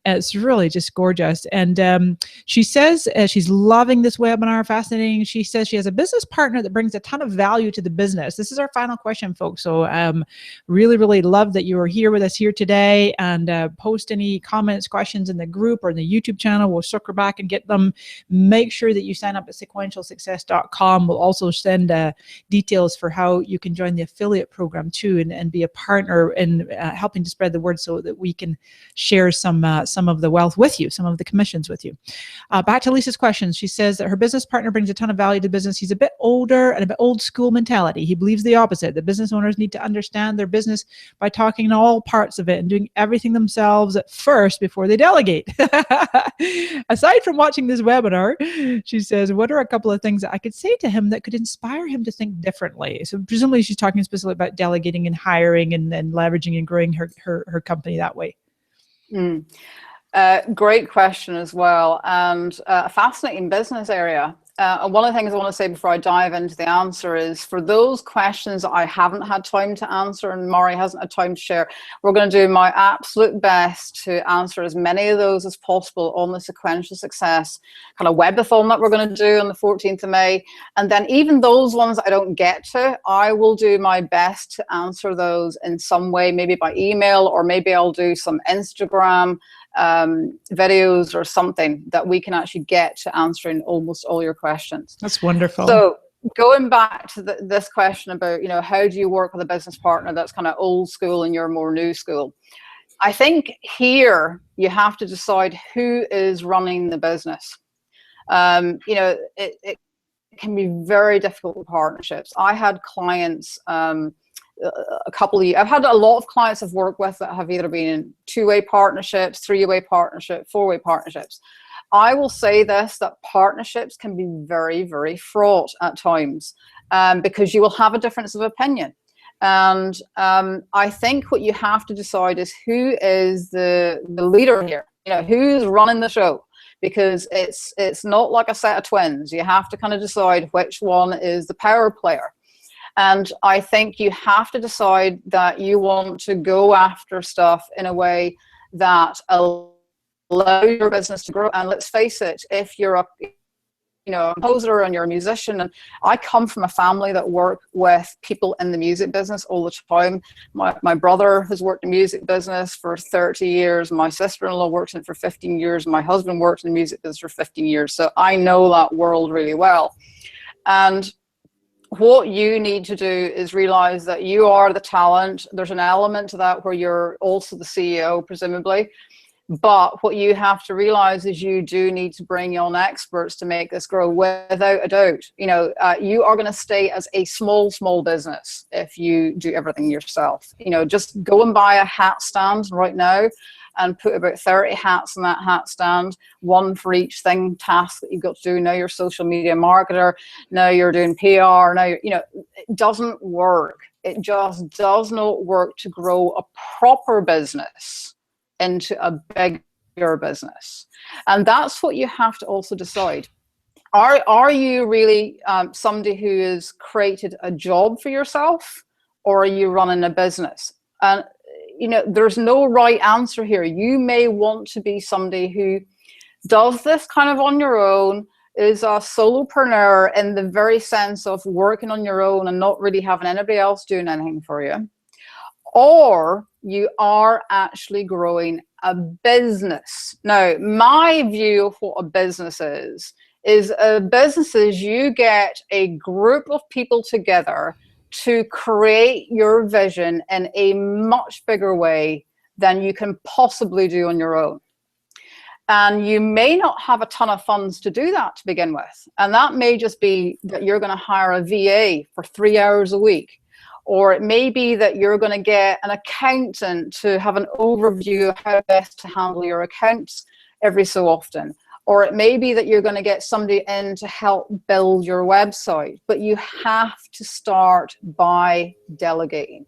It's really just gorgeous. And she says she's loving this webinar, fascinating. She says she has a business partner that brings a ton of value to the business. This is our final question, folks. So really, really love that you are here with us here today, and post any comments, questions in the group or in the YouTube channel. We'll circle back and get them. Make sure that you sign up at sequentialsuccess.com. We'll also send details for how you can join the affiliate program too, and be a partner in helping to spread the word so that we can share some of the wealth with you, some of the commissions with you. Back to Lisa's questions. She says that her business partner brings a ton of value to business. He's a bit older and a bit old school mentality. He believes the opposite. The business owners need to understand their business by talking in all parts of it and doing everything themselves at first before they delegate. Aside from watching this webinar, she says, what are a couple of things that I could say to him that could inspire him to think differently? So presumably she's talking specifically about delegating and hiring and leveraging and growing her company that way.
Great question as well, and a fascinating business area. And one of the things I want to say before I dive into the answer is, for those questions that I haven't had time to answer and Mari hasn't had time to share, we're going to do my absolute best to answer as many of those as possible on the Sequential Success kind of webathon that we're going to do on the 14th of May. And then even those ones I don't get to, I will do my best to answer those in some way, maybe by email, or maybe I'll do some Instagram videos or something that we can actually get to answering almost all your questions.
That's wonderful.
So going back to this question about, you know, how do you work with a business partner that's kind of old school and you're more new school? I think here you have to decide who is running the business. You know, it can be very difficult with partnerships. I had clients I've had a lot of clients I've worked with that have either been in two-way partnerships, three-way partnerships, four-way partnerships. I will say this, that partnerships can be very, very fraught at times, because you will have a difference of opinion. And I think what you have to decide is who is the leader here, you know, who's running the show. Because it's not like a set of twins. You have to kind of decide which one is the power player. And I think you have to decide that you want to go after stuff in a way that allows your business to grow. And let's face it, if you're a composer and you're a musician, and I come from a family that work with people in the music business all the time. My brother has worked in the music business for 30 years. My sister-in-law works in it for 15 years. My husband works in the music business for 15 years. So I know that world really well. And what you need to do is realize that you are the talent. There's an element to that where you're also the CEO, presumably. But what you have to realize is you do need to bring on experts to make this grow, without a doubt. You know, you are going to stay as a small business if you do everything yourself. You know, just go and buy a hat stand right now and put about 30 hats in that hat stand, one for each task that you've got to do. Now you're a social media marketer, now you're doing PR, now you're, you know, it doesn't work. It just does not work to grow a proper business into a bigger business. And that's what you have to also decide. Are you really somebody who has created a job for yourself, or are you running a business? And you know, there's no right answer here. You may want to be somebody who does this kind of on your own, is a solopreneur in the very sense of working on your own and not really having anybody else doing anything for you. Or you are actually growing a business. Now, my view of what a business is a business is you get a group of people together to create your vision in a much bigger way than you can possibly do on your own. And you may not have a ton of funds to do that to begin with. And that may just be that you're going to hire a VA for 3 hours a week. Or it may be that you're going to get an accountant to have an overview of how best to handle your accounts every so often. Or it may be that you're going to get somebody in to help build your website. But you have to start by delegating.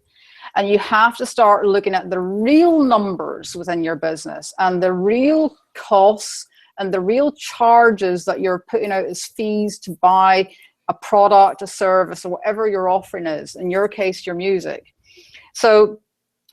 And you have to start looking at the real numbers within your business and the real costs and the real charges that you're putting out as fees to buy a product, a service, or whatever your offering is. In your case, your music. So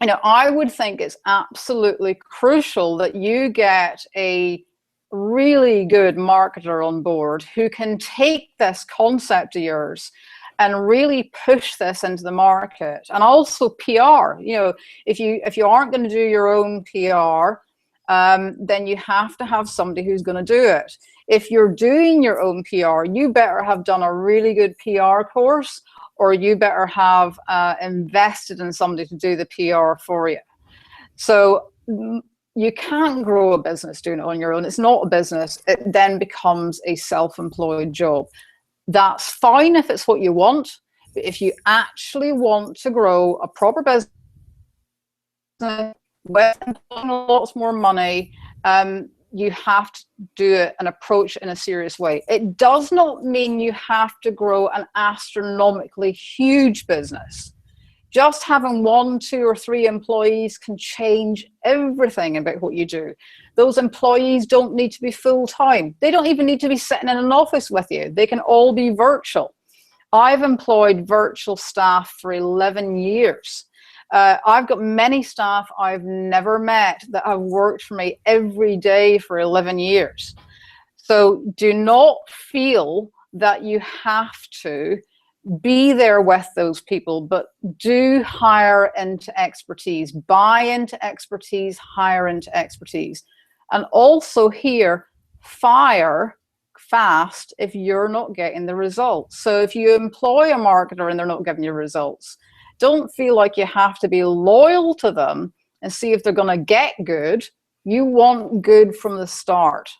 you know, I would think it's absolutely crucial that you get a really good marketer on board who can take this concept of yours and really push this into the market. And also PR, you know, if you aren't going to do your own PR, then you have to have somebody who's going to do it. If you're doing your own PR, you better have done a really good PR course, or you better have invested in somebody to do the PR for you. So you can't grow a business doing it on your own. It's not a business. It then becomes a self-employed job. That's fine if it's what you want, but if you actually want to grow a proper business with lots more money, you have to do it and approach it in a serious way. It does not mean you have to grow an astronomically huge business. Just having 1, 2, or 3 employees can change everything about what you do. Those employees don't need to be full-time. They don't even need to be sitting in an office with you. They can all be virtual. I've employed virtual staff for 11 years. I've got many staff I've never met that have worked for me every day for 11 years. So do not feel that you have to be there with those people, but do hire into expertise, buy into expertise, hire into expertise. And also here, fire fast if you're not getting the results. So if you employ a marketer and they're not giving you results, don't feel like you have to be loyal to them and see if they're going to get good. You want good from the start.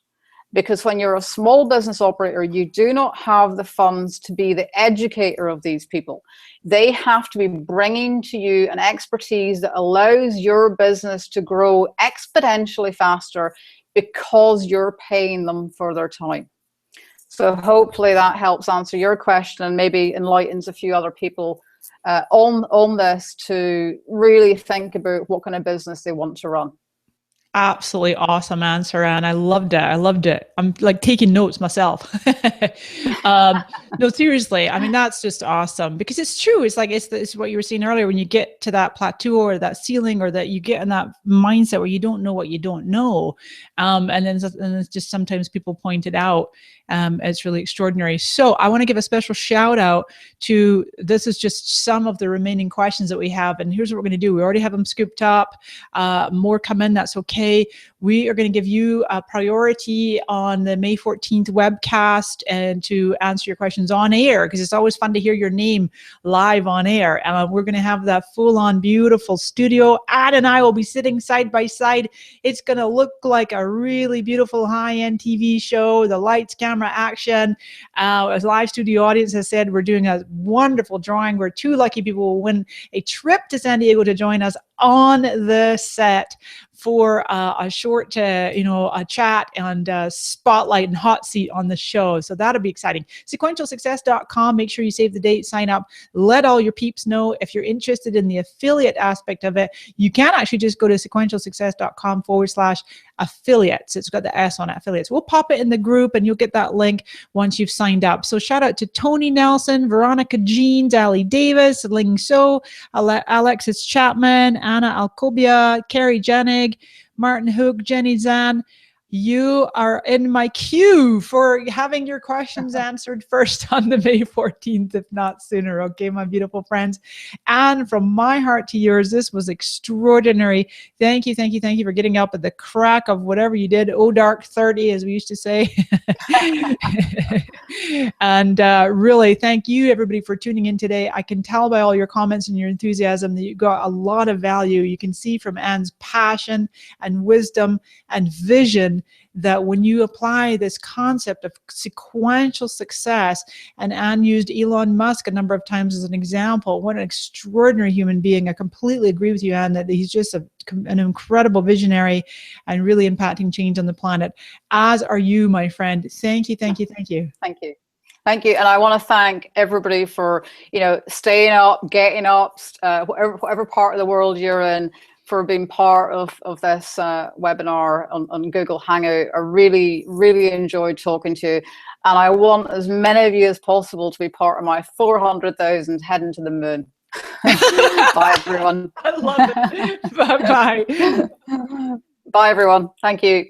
Because when you're a small business operator, you do not have the funds to be the educator of these people. They have to be bringing to you an expertise that allows your business to grow exponentially faster because you're paying them for their time. So hopefully that helps answer your question and maybe enlightens a few other people on this to really think about what kind of business they want to run.
Absolutely awesome answer, Anne. I loved it. I loved it. I'm like taking notes myself. No, seriously. I mean, that's just awesome because it's true. It's like, it's what you were saying earlier, when you get to that plateau or that ceiling, or that you get in that mindset where you don't know what you don't know. And then it's just sometimes people point it out. It's really extraordinary. So I want to give a special shout out to, this is just some of the remaining questions that we have. And here's what we're going to do. We already have them scooped up. More come in. That's okay. We are going to give you a priority on the May 14th webcast and to answer your questions on air, because it's always fun to hear your name live on air. We're going to have that full-on beautiful studio. Ad and I will be sitting side by side. It's going to look like a really beautiful high-end TV show. The lights, camera, action. As a live studio audience has said, we're doing a wonderful drawing where 2 lucky people will win a trip to San Diego to join us on the set for a short, a chat and spotlight and hot seat on the show. So that'll be exciting. Sequentialsuccess.com. Make sure you save the date, sign up, let all your peeps know. If you're interested in the affiliate aspect of it, you can actually just go to sequentialsuccess.com/affiliates. It's got the S on it, affiliates. We'll pop it in the group and you'll get that link once you've signed up. So shout out to Tony Nelson, Veronica Jean, Dally Davis, Ling So, Alexis Chapman, Anna Alcobia, Carrie Jenig, Martin Hook, Jenny Zan. You are in my queue for having your questions answered first on the May 14th, if not sooner. Okay, my beautiful friends. And from my heart to yours, this was extraordinary. Thank you, thank you, thank you for getting up at the crack of whatever you did. Oh, dark 30, as we used to say. And really, thank you, everybody, for tuning in today. I can tell by all your comments and your enthusiasm that you got a lot of value. You can see from Anne's passion and wisdom and vision that when you apply this concept of sequential success, and Anne used Elon Musk a number of times as an example, what an extraordinary human being. I completely agree with you, Anne, that he's just an incredible visionary and really impacting change on the planet, as are you, my friend. Thank you, thank you, thank you.
Thank you. Thank you. And I want to thank everybody for, staying up, getting up, whatever part of the world you're in, for being part of this webinar on Google Hangout. I really, really enjoyed talking to you. And I want as many of you as possible to be part of my 400,000 heading to the moon. Bye, everyone.
I love it. Bye-bye.
Bye, everyone. Thank you.